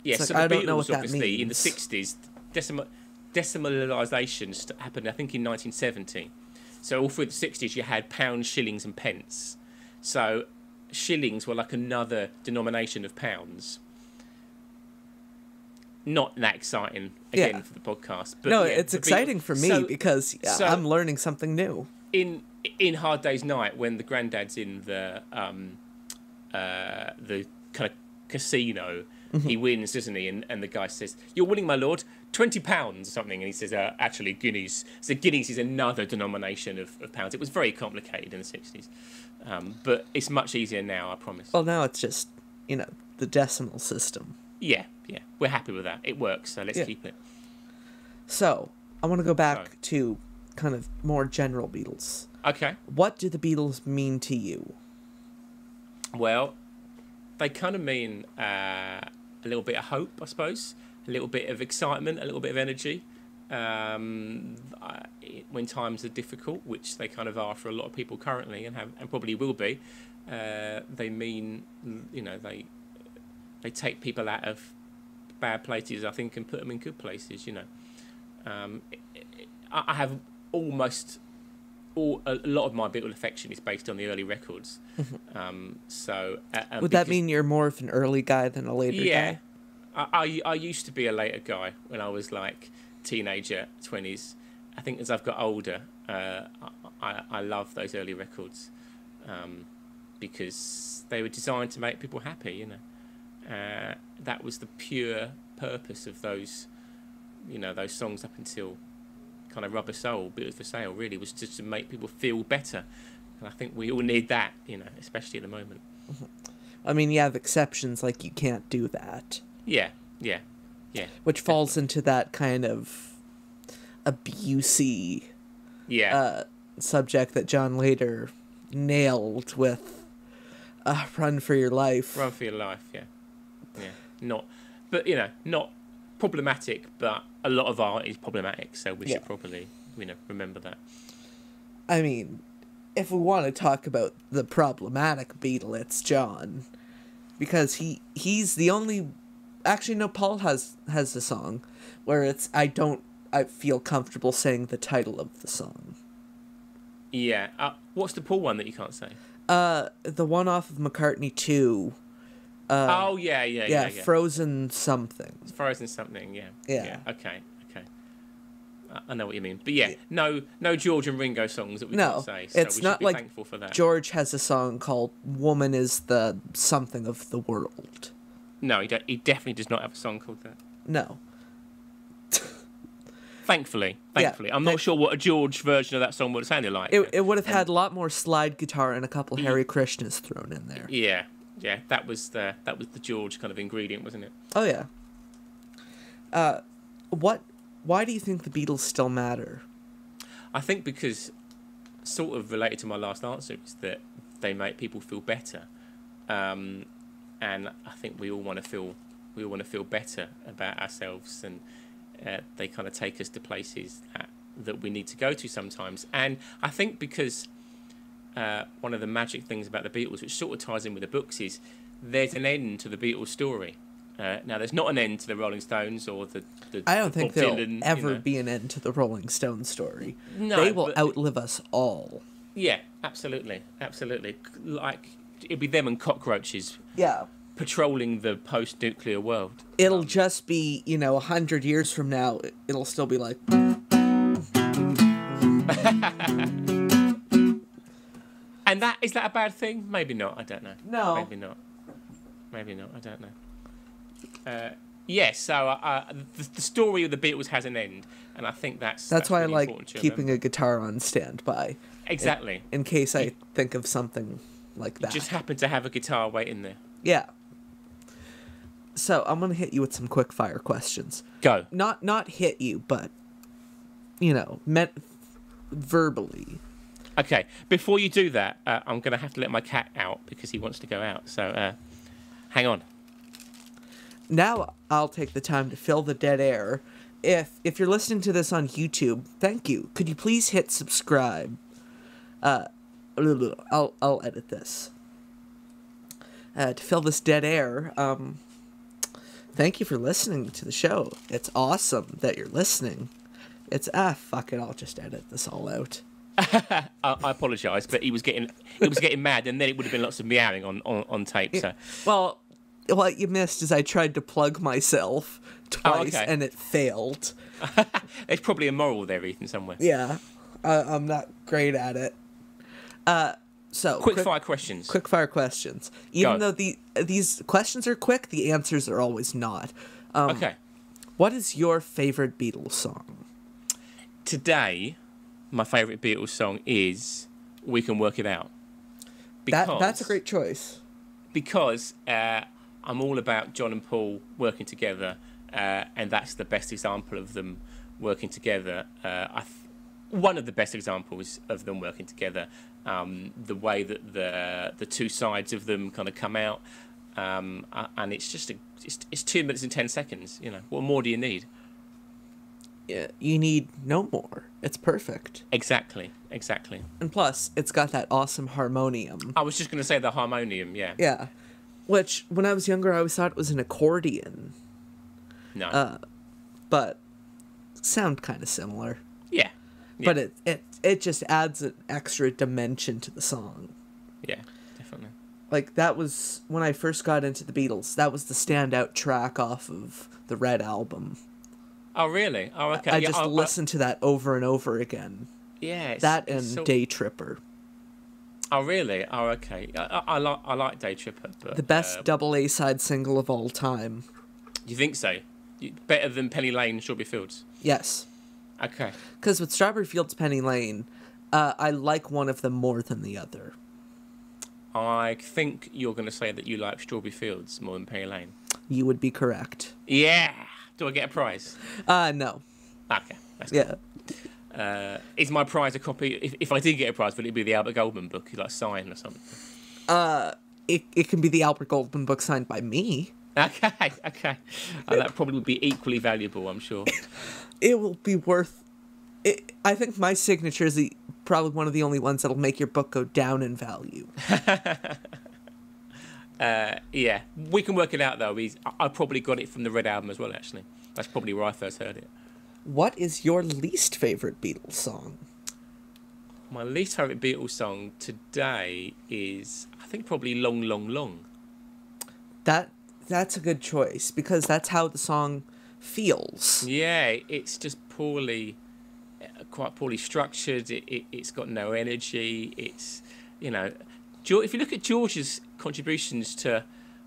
Yeah, so the I Beatles, don't know what that obviously, in the means. 60s, decimalisation happened, I think, in 1970. So all through the 60s, you had pounds, shillings, and pence. So shillings were like another denomination of pounds. Not that exciting, again, for the podcast. But no, yeah, it's exciting for me because I'm learning something new. In Hard Day's Night, when the granddad's in the kind of casino, he wins, doesn't he? And the guy says, "You're winning, my lord, £20 or something." And he says, "Actually, guineas." So guineas is another denomination of pounds. It was very complicated in the 60s. But it's much easier now, I promise. Well, now it's just, the decimal system. Yeah. We're happy with that. It works, so let's keep it. So, I want to go back to kind of more general Beatles. Okay. What do the Beatles mean to you? Well, they kind of mean a little bit of hope, I suppose, a little bit of excitement, a little bit of energy. When times are difficult, which they kind of are for a lot of people currently, and probably will be, they mean, they take people out of bad places, I think, and put them in good places. I have a lot of my Beatle affection is based on the early records. Would that mean you're more of an early guy than a later guy? I used to be a later guy when I was like teenager, 20s. I think as I've got older, I love those early records because they were designed to make people happy. That was the pure purpose of those, those songs up until kind of Rubber Soul, Beatles for Sale, really, was just to make people feel better. And I think we all need that, especially at the moment. I mean, you have exceptions, like You Can't Do That. Yeah. Which falls into that kind of abusey subject that John later nailed with Run for Your Life. Run for Your Life, yeah. Not problematic, but a lot of art is problematic, so we should probably, remember that. I mean, if we want to talk about the problematic Beatle, it's John. Because he's the only... Actually, no, Paul has a song where it's, I feel comfortable saying the title of the song. Yeah. What's the Paul one that you can't say? The one off of McCartney 2... Yeah. Frozen something. It's Frozen something, yeah. Yeah. Okay. I know what you mean. But no George and Ringo songs that we can't say. So it's we not should be like thankful for that. George has a song called Woman is the Something of the World. No, he definitely does not have a song called that. No. Thankfully. I'm not sure what a George version of that song would have sounded like. It would have had a lot more slide guitar and a couple Hare Krishnas thrown in there. Yeah, that was the George kind of ingredient, wasn't it? Oh yeah. Why do you think the Beatles still matter? I think because, sort of related to my last answer, is that they make people feel better, and I think we all want to feel better about ourselves, and they kind of take us to places that we need to go to sometimes. And I think because one of the magic things about the Beatles, which sort of ties in with the books, is there's an end to the Beatles story. Now, there's not an end to the Rolling Stones or the I don't think there'll Dylan, ever be an end to the Rolling Stones story. No, they will outlive us all. Yeah, absolutely. Like, it'd be them and cockroaches. Yeah. Patrolling the post-nuclear world. It'll just be, 100 years from now, it'll still be like... And is that a bad thing? Maybe not, I don't know. No. Maybe not, I don't know. Yes, so the story of the Beatles has an end, and I think that's why really I like keeping a guitar on standby. Exactly. In case I think of something like that. Just happen to have a guitar waiting there. Yeah. So I'm gonna hit you with some quick fire questions. Go. Not hit you, but verbally. Okay. Before you do that, I'm gonna have to let my cat out because he wants to go out. So hang on. Now I'll take the time to fill the dead air. If you're listening to this on YouTube, thank you. Could you please hit subscribe? I'll edit this. To fill this dead air, thank you for listening to the show. It's awesome that you're listening. It's fuck it, I'll just edit this all out. I apologise, but he was getting mad, and then it would have been lots of meowing on tape. So. Well, what you missed is I tried to plug myself twice, and it failed. There's probably a moral there, Ethan, somewhere. Yeah, I'm not great at it. So quick-fire questions. Quick-fire questions. Even though these questions are quick, the answers are always not. Okay. What is your favorite Beatles song? Today, my favourite Beatles song is "We Can Work It Out." That's a great choice. Because I'm all about John and Paul working together, and that's the best example of them working together. One of the best examples of them working together. The way that the two sides of them kind of come out, and it's just it's 2 minutes and 10 seconds. What more do you need? Yeah, you need no more. It's perfect. Exactly. And plus, it's got that awesome harmonium. I was just going to say the harmonium, yeah. Yeah. Which, when I was younger, I always thought it was an accordion. No. But sound kind of similar. Yeah. But it just adds an extra dimension to the song. Yeah, definitely. Like, that was, when I first got into the Beatles, that was the standout track off of the Red Album. Oh, really? Oh, okay. I just listened to that over and over again. Yeah. That and Daytripper. Oh, really? Oh, okay. I like Daytripper. But, the best double A-side single of all time. You think so? Better than Penny Lane, Strawberry Fields? Yes. Okay. Because with Strawberry Fields, Penny Lane, I like one of them more than the other. I think you're going to say that you like Strawberry Fields more than Penny Lane. You would be correct. Yeah. Do I get a prize? No. Okay. That's cool. Yeah. Is my prize a copy? If I did get a prize, would it be the Albert Goldman book, like signed or something? It can be the Albert Goldman book signed by me. Okay. That probably would be equally valuable, I'm sure. It will be worth it. I think my signature is probably one of the only ones that'll make your book go down in value. Yeah, we can work it out though. I probably got it from the Red Album as well. Actually, that's probably where I first heard it. What is your least favorite Beatles song? My least favorite Beatles song today is, I think, probably "Long, Long, Long." That's a good choice because that's how the song feels. Yeah, it's just quite poorly structured. It's got no energy. It's, if you look at George's contributions to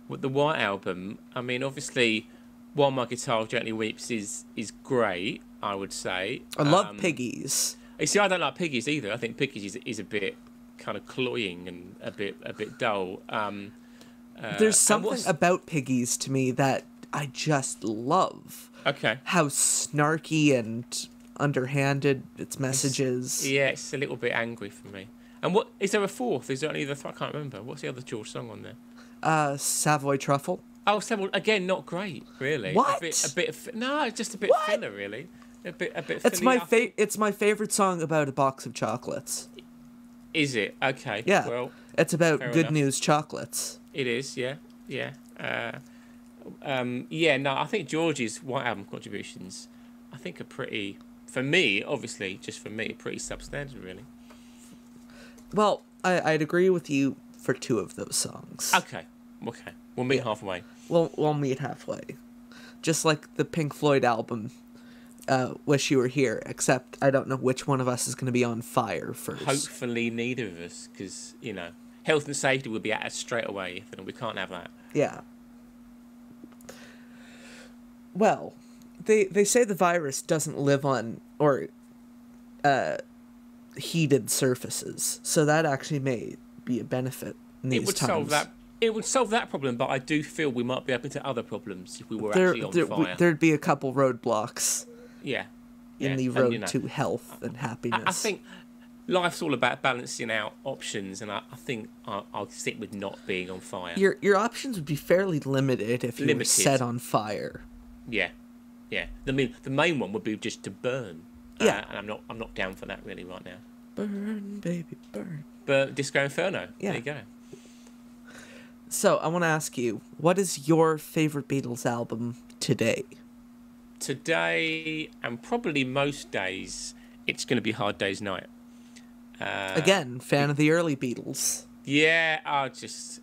the White Album, I mean, obviously, While My Guitar Gently Weeps is great, I would say. I love Piggies. You see, I don't like Piggies either. I think Piggies is a bit kind of cloying and a bit dull. There's something about Piggies to me that I just love. Okay. How snarky and underhanded, its messages. It's a little bit angry for me. And what is there a fourth? Is there only I can't remember. What's the other George song on there? Savoy Truffle. Oh, Savoy, again, not great, really. What? Just a bit filler, really. A bit. It's it's my favorite song about a box of chocolates. Is it? Okay. Yeah. Well, it's about Good enough. News chocolates. It is. Yeah. No, I think George's White Album contributions, I think, are pretty. For me, obviously, just for me, pretty substandard, really. Well, I'd agree with you for 2 of those songs. Okay. We'll meet halfway. We'll meet halfway. Just like the Pink Floyd album, Wish You Were Here, except I don't know which one of us is going to be on fire first. Hopefully neither of us, because, health and safety will be at us straight away, and we can't have that. Yeah. Well, they say the virus doesn't live on, heated surfaces, so that actually may be a benefit in these times. It would solve that problem, but I do feel we might be open to other problems if we were actually on fire. There'd be a couple roadblocks. Yeah. In the road to health and happiness. I think life's all about balancing out options, and I think I'll stick with not being on fire. Your options would be fairly limited if you were set on fire. Yeah. The main one would be just to burn. Yeah. And I'm not down for that really right now. Burn, baby, burn. But Disco Inferno. Yeah. There you go. So I want to ask you, what is your favorite Beatles album today? Today, and probably most days, it's going to be Hard Day's Night. Again, fan of the early Beatles. Yeah,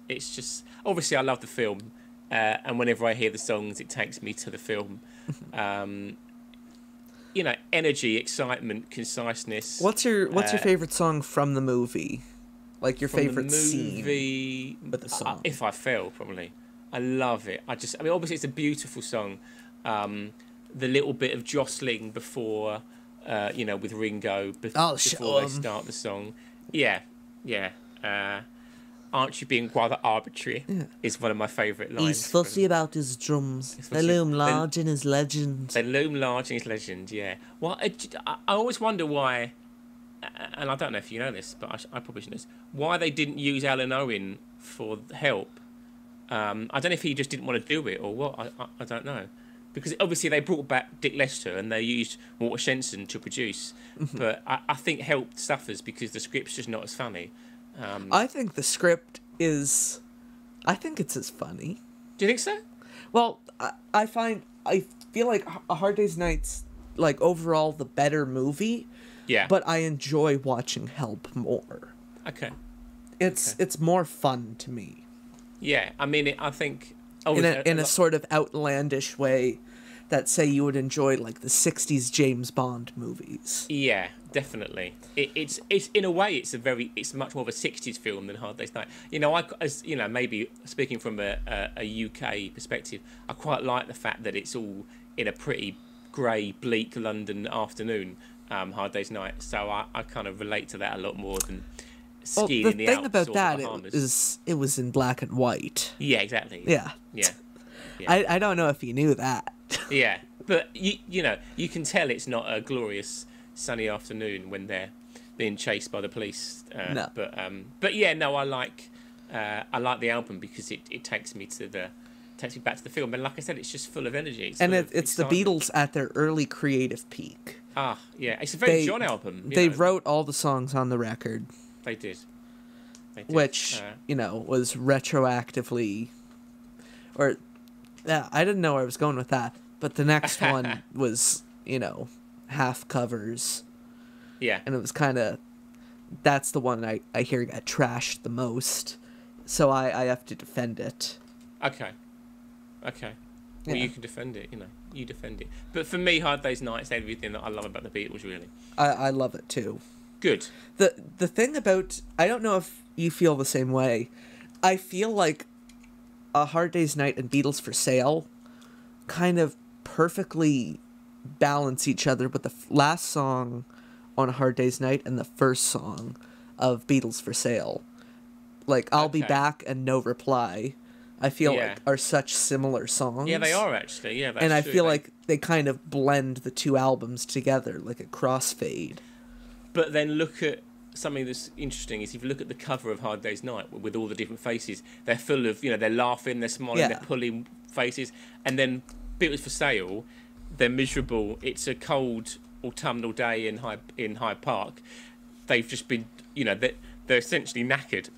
it's just obviously I love the film, and whenever I hear the songs, it takes me to the film. Energy, excitement, conciseness. What's your favorite song from the movie? Like your favorite scene with the song? If I Fell, probably. I love it. Obviously it's a beautiful song. The little bit of jostling before, with Ringo before they start the song. Yeah. Aren't you being rather arbitrary? Yeah. Is one of my favourite lines. He's fussy about his drums. They loom large in his legend. Yeah. Well, I always wonder why, and I don't know if you know this, but I probably should know this, why they didn't use Alan Owen for Help. I don't know if he just didn't want to do it or what. I don't know. Because obviously they brought back Dick Lester and they used Walter Shenson to produce. But I think Help suffers because the script's just not as funny. I think the script is... I think it's as funny. Do you think so? Well, I feel like A Hard Day's Night's, like, overall the better movie. Yeah. But I enjoy watching Help more. Okay. It's more fun to me. Yeah, I think... in a sort of outlandish way that, say, you would enjoy, like, the 60s James Bond movies. Yeah, definitely. It's in a way, it's much more of a 60s film than Hard Day's Night. Maybe speaking from a UK perspective, I quite like the fact that it's all in a pretty grey, bleak London afternoon, Hard Day's Night. So I kind of relate to that a lot more than... skiing in the Alps. The thing about that is it was in black and white. Yeah, exactly. Yeah. I don't know if you knew that. Yeah, but you can tell it's not a glorious sunny afternoon when they're being chased by the police. No. But yeah, no, I like the album because it takes me back to the film, and like I said, it's just full of energy. It's the Beatles at their early creative peak. Ah, yeah, it's a very John album. They wrote all the songs on the record. They did. Which, was retroactively... Or, I didn't know where I was going with that. But the next one was, half covers. Yeah. And it was kind of... That's the one I hear got trashed the most. So I have to defend it. Okay. Well, you can defend it, You defend it. But for me, Hard Day's Night is everything that I love about the Beatles, really. I love it, too. Good. The thing about... I don't know if you feel the same way. I feel like A Hard Day's Night and Beatles for Sale kind of perfectly balance each other with the last song on A Hard Day's Night and the first song of Beatles for Sale. Like, I'll Be Back and No Reply, I feel like are such similar songs. Yeah, they are actually. Yeah, that's and I true. feel like they kind of blend the two albums together like a crossfade. But then look at something that's interesting is if you look at the cover of Hard Day's Night with all the different faces, they're full of, they're laughing, they're smiling, they're pulling faces. And then Beatles for Sale, they're miserable. It's a cold autumnal day in Hyde Park. They've just been, they're essentially knackered.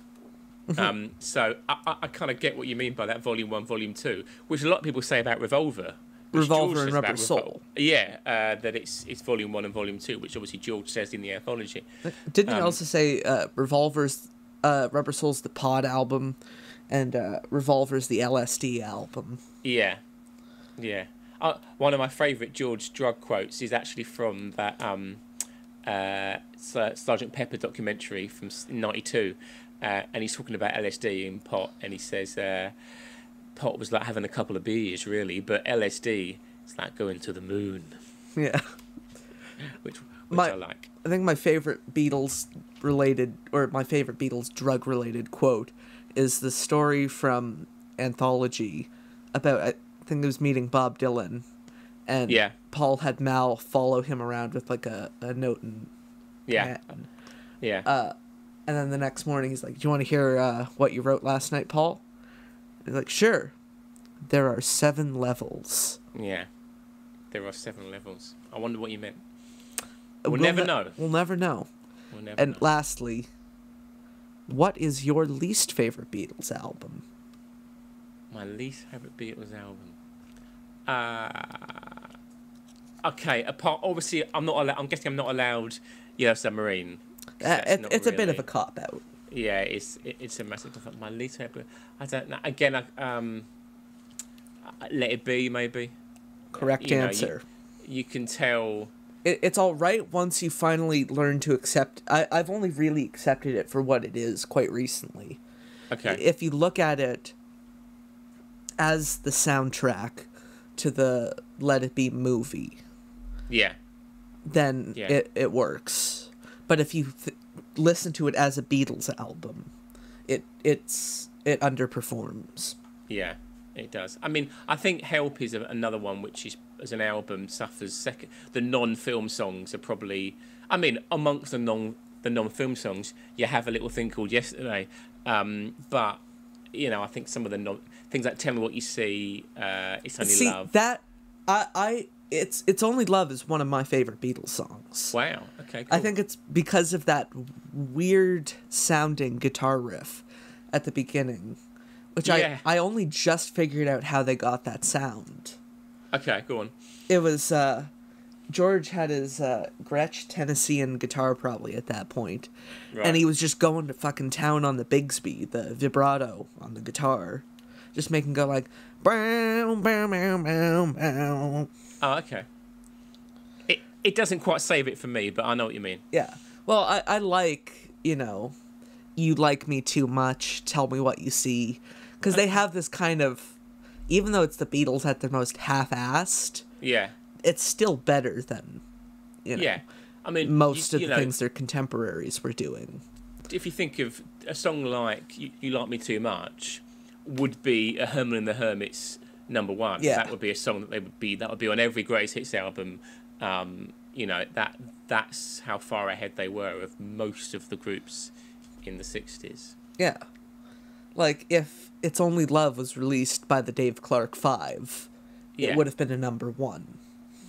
So I kind of get what you mean by that Volume 1, Volume 2, which a lot of people say about Revolver. Revolver and Rubber Soul. Yeah, that it's Volume 1 and Volume 2, which obviously George says in the anthology. Didn't he also say Revolver's Rubber Soul's the Pod album and Revolver's the LSD album? Yeah. One of my favourite George drug quotes is actually from that Sgt. Pepper documentary from '92, and he's talking about LSD and pot, and he says pot was like having a couple of beers, really, but LSD is like going to the moon. Yeah. which I like. I think my favorite Beatles drug related quote is the story from Anthology about, I think it was meeting Bob Dylan, and Paul had Mal follow him around with like a note and pen. And then the next morning he's like, "Do you want to hear what you wrote last night, Paul?" And he's like, "Sure. There are 7 levels." Yeah, there are 7 levels. I wonder what you meant. We'll never know. We'll never know. And lastly, what is your least favorite Beatles album? My least favorite Beatles album. Okay. Obviously, I'm guessing I'm not allowed Yellow Submarine. It's a bit of a cop out. Yeah, it's a massive. My least favorite. I don't know. Again, Let It Be, maybe. Correct answer. You can tell. It's all right once you finally learn to accept. I've only really accepted it for what it is quite recently. Okay. If you look at it as the soundtrack to the Let It Be movie, then it works. But if you listen to it as a Beatles album, it underperforms. Yeah, it does. I mean, I think Help is another one which is, as an album, suffers second. The non-film songs are probably, I mean, amongst the non-film songs, you have a little thing called Yesterday, but I think some of the things like Tell Me What You See, It's Only Love. That It's Only Love is one of my favorite Beatles songs. Wow. Okay. Cool. I think it's because of that weird sounding guitar riff at the beginning, which I only just figured out how they got that sound. Okay, go on. It was George had his Gretsch Tennessean guitar probably at that point, and he was just going to fucking town on the Bigsby, the vibrato on the guitar, just making go like bow bow bow bow bow. Oh, okay. It doesn't quite save it for me, but I know what you mean. Yeah. Well, I like, You Like Me Too Much, Tell Me What You See, because they have this kind of, even though it's the Beatles at their most half-assed, it's still better than, I mean, most of the things their contemporaries were doing. If you think of a song like You Like Me Too Much, would be a Herman and the Hermits number 1. Yeah. That would be a song that would be on every Greatest Hits album. That's how far ahead they were of most of the groups in the 60s. Yeah. Like, if It's Only Love was released by the Dave Clark 5, it would have been a number 1.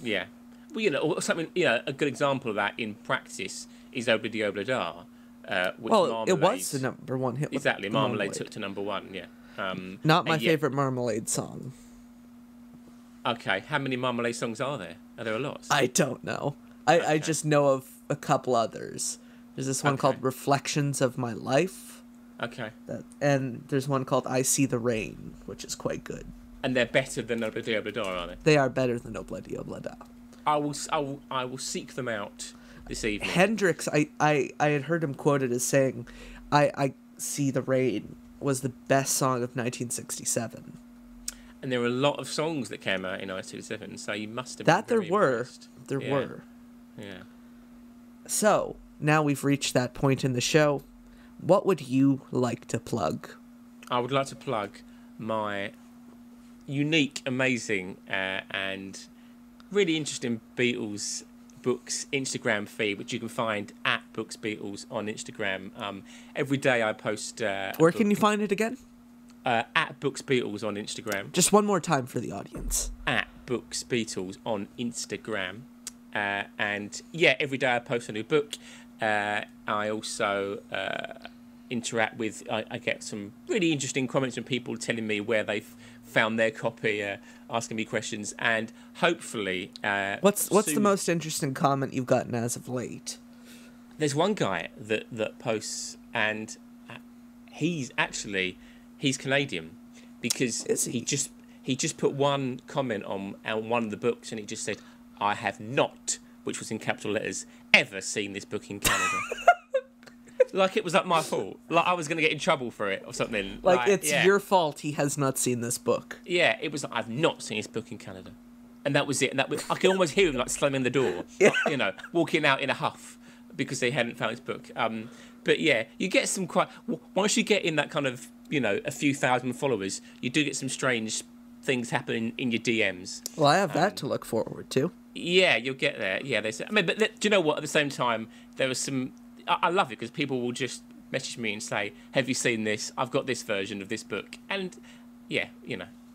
Yeah. Well, something, a good example of that in practice is Obla-Di Obla-Da. It was the number 1 hit. Exactly. Marmalade took to number 1, Not my favorite Marmalade song. Okay, how many Marmalade songs are there? Are there a lot? I don't know. I just know of a couple others. There's this one called Reflections of My Life. Okay. And there's one called I See the Rain, which is quite good. And they're better than Obla-Di Obla-Da, are they? They are better than Obla-Di Obla-Da. I will seek them out this evening. Hendrix, I had heard him quoted as saying, I See the Rain was the best song of 1967. And there were a lot of songs that came out in 1967, so you must have that been very impressed. There were. Yeah. So, now we've reached that point in the show. What would you like to plug? I would like to plug my unique, amazing, and really interesting Beatles books Instagram feed, which you can find at Books Beatles on Instagram. Every day I post. Where can you find it again? At Books Beatles on Instagram. Just one more time for the audience. At Books Beatles on Instagram. And yeah, every day I post a new book. I also interact with. I get some really interesting comments from people telling me where they've found their copy, asking me questions, and hopefully. What's the most interesting comment you've gotten as of late? There's one guy that posts, and he's Canadian, because he just put one comment on one of the books, and he just said, "I have not," which was in capital letters, "ever seen this book in Canada." Like it was like my fault. Like I was going to get in trouble for it or something. Like it's your fault he has not seen this book. Yeah, it was like, "I've not seen this book in Canada." And that was it. And I could almost hear him like slamming the door, walking out in a huff because they hadn't found his book. But yeah, you get some once you get in that kind of, a few thousand followers, you do get some strange things happening in your DMs. Well, I have that to look forward to. Yeah, you'll get there. Yeah, but do you know what? At the same time, there was some. I love it because people will just message me and say, "Have you seen this? I've got this version of this book." And yeah,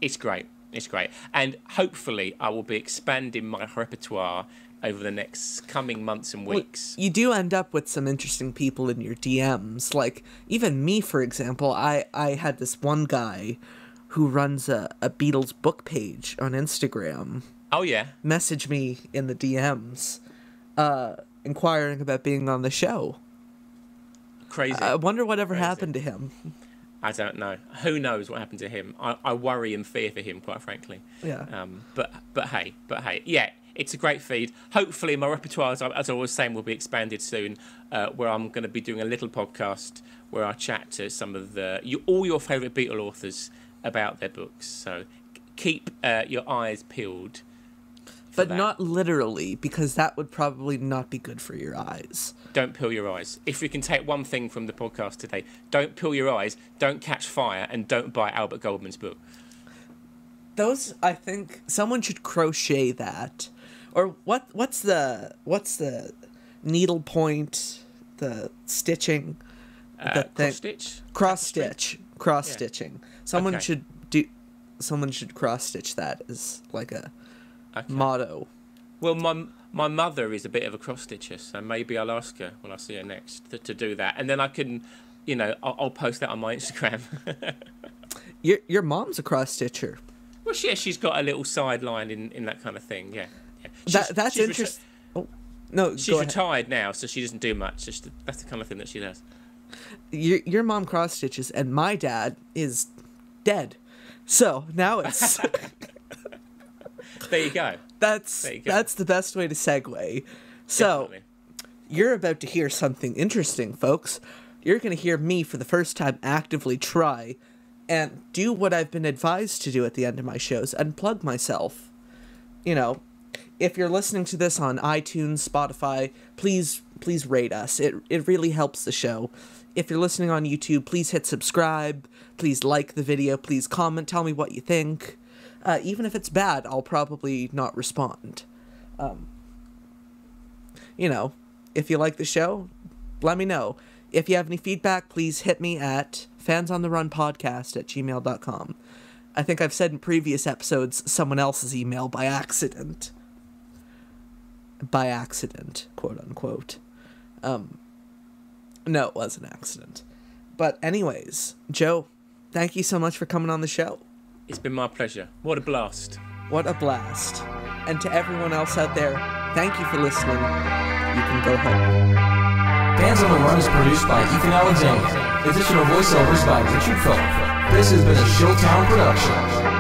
it's great. It's great. And hopefully, I will be expanding my repertoire over the next coming months and weeks. Well, you do end up with some interesting people in your DMs. Like even me, for example, I had this one guy who runs a Beatles book page on Instagram. Oh, yeah. Message me in the DMs, inquiring about being on the show. Crazy. I wonder whatever happened to him. I don't know. Who knows what happened to him? I worry and fear for him, quite frankly. Yeah. But hey, yeah, it's a great feed. Hopefully, my repertoire, as I was saying, will be expanded soon. Where I'm going to be doing a little podcast where I chat to some of all your favourite Beatle authors about their books. So keep your eyes peeled. But not literally, because that would probably not be good for your eyes. Don't peel your eyes. If we can take one thing from the podcast today, don't peel your eyes, don't catch fire, and don't buy Albert Goldman's book. Those, I think, someone should crochet that. Or what's the needle point, the stitching, the thing? Cross stitch. Cross stitching. Someone should cross stitch that as like a motto. Well, my mother is a bit of a cross stitcher, so maybe I'll ask her when I see her next to do that, and then I can, I'll post that on my Instagram. Your mom's a cross stitcher. Well, she's got a little sideline in that kind of thing. Yeah. That's interesting. No, she's retired now, so she doesn't do much. That's the kind of thing that she does. Your mom cross stitches, and my dad is dead. So now it's. There you go. That's the best way to segue. So, Definitely. You're about to hear something interesting, folks. You're going to hear me for the first time actively try and do what I've been advised to do at the end of my shows, unplug myself. If you're listening to this on iTunes, Spotify, please rate us. It really helps the show. If you're listening on YouTube, please hit subscribe. Please like the video. Please comment. Tell me what you think. Even if it's bad, I'll probably not respond. If you like the show, let me know. If you have any feedback, please hit me at fansontherunpodcast@gmail.com. I think I've said in previous episodes someone else's email by accident. By accident, quote unquote. No, it was an accident. But anyways, Joe, thank you so much for coming on the show. It's been my pleasure. What a blast. What a blast. And to everyone else out there, thank you for listening. You can go home. Fans on the Run is produced by Ethan Alexanian. Additional voiceovers by Richard Phillip. This has been a Showtown production.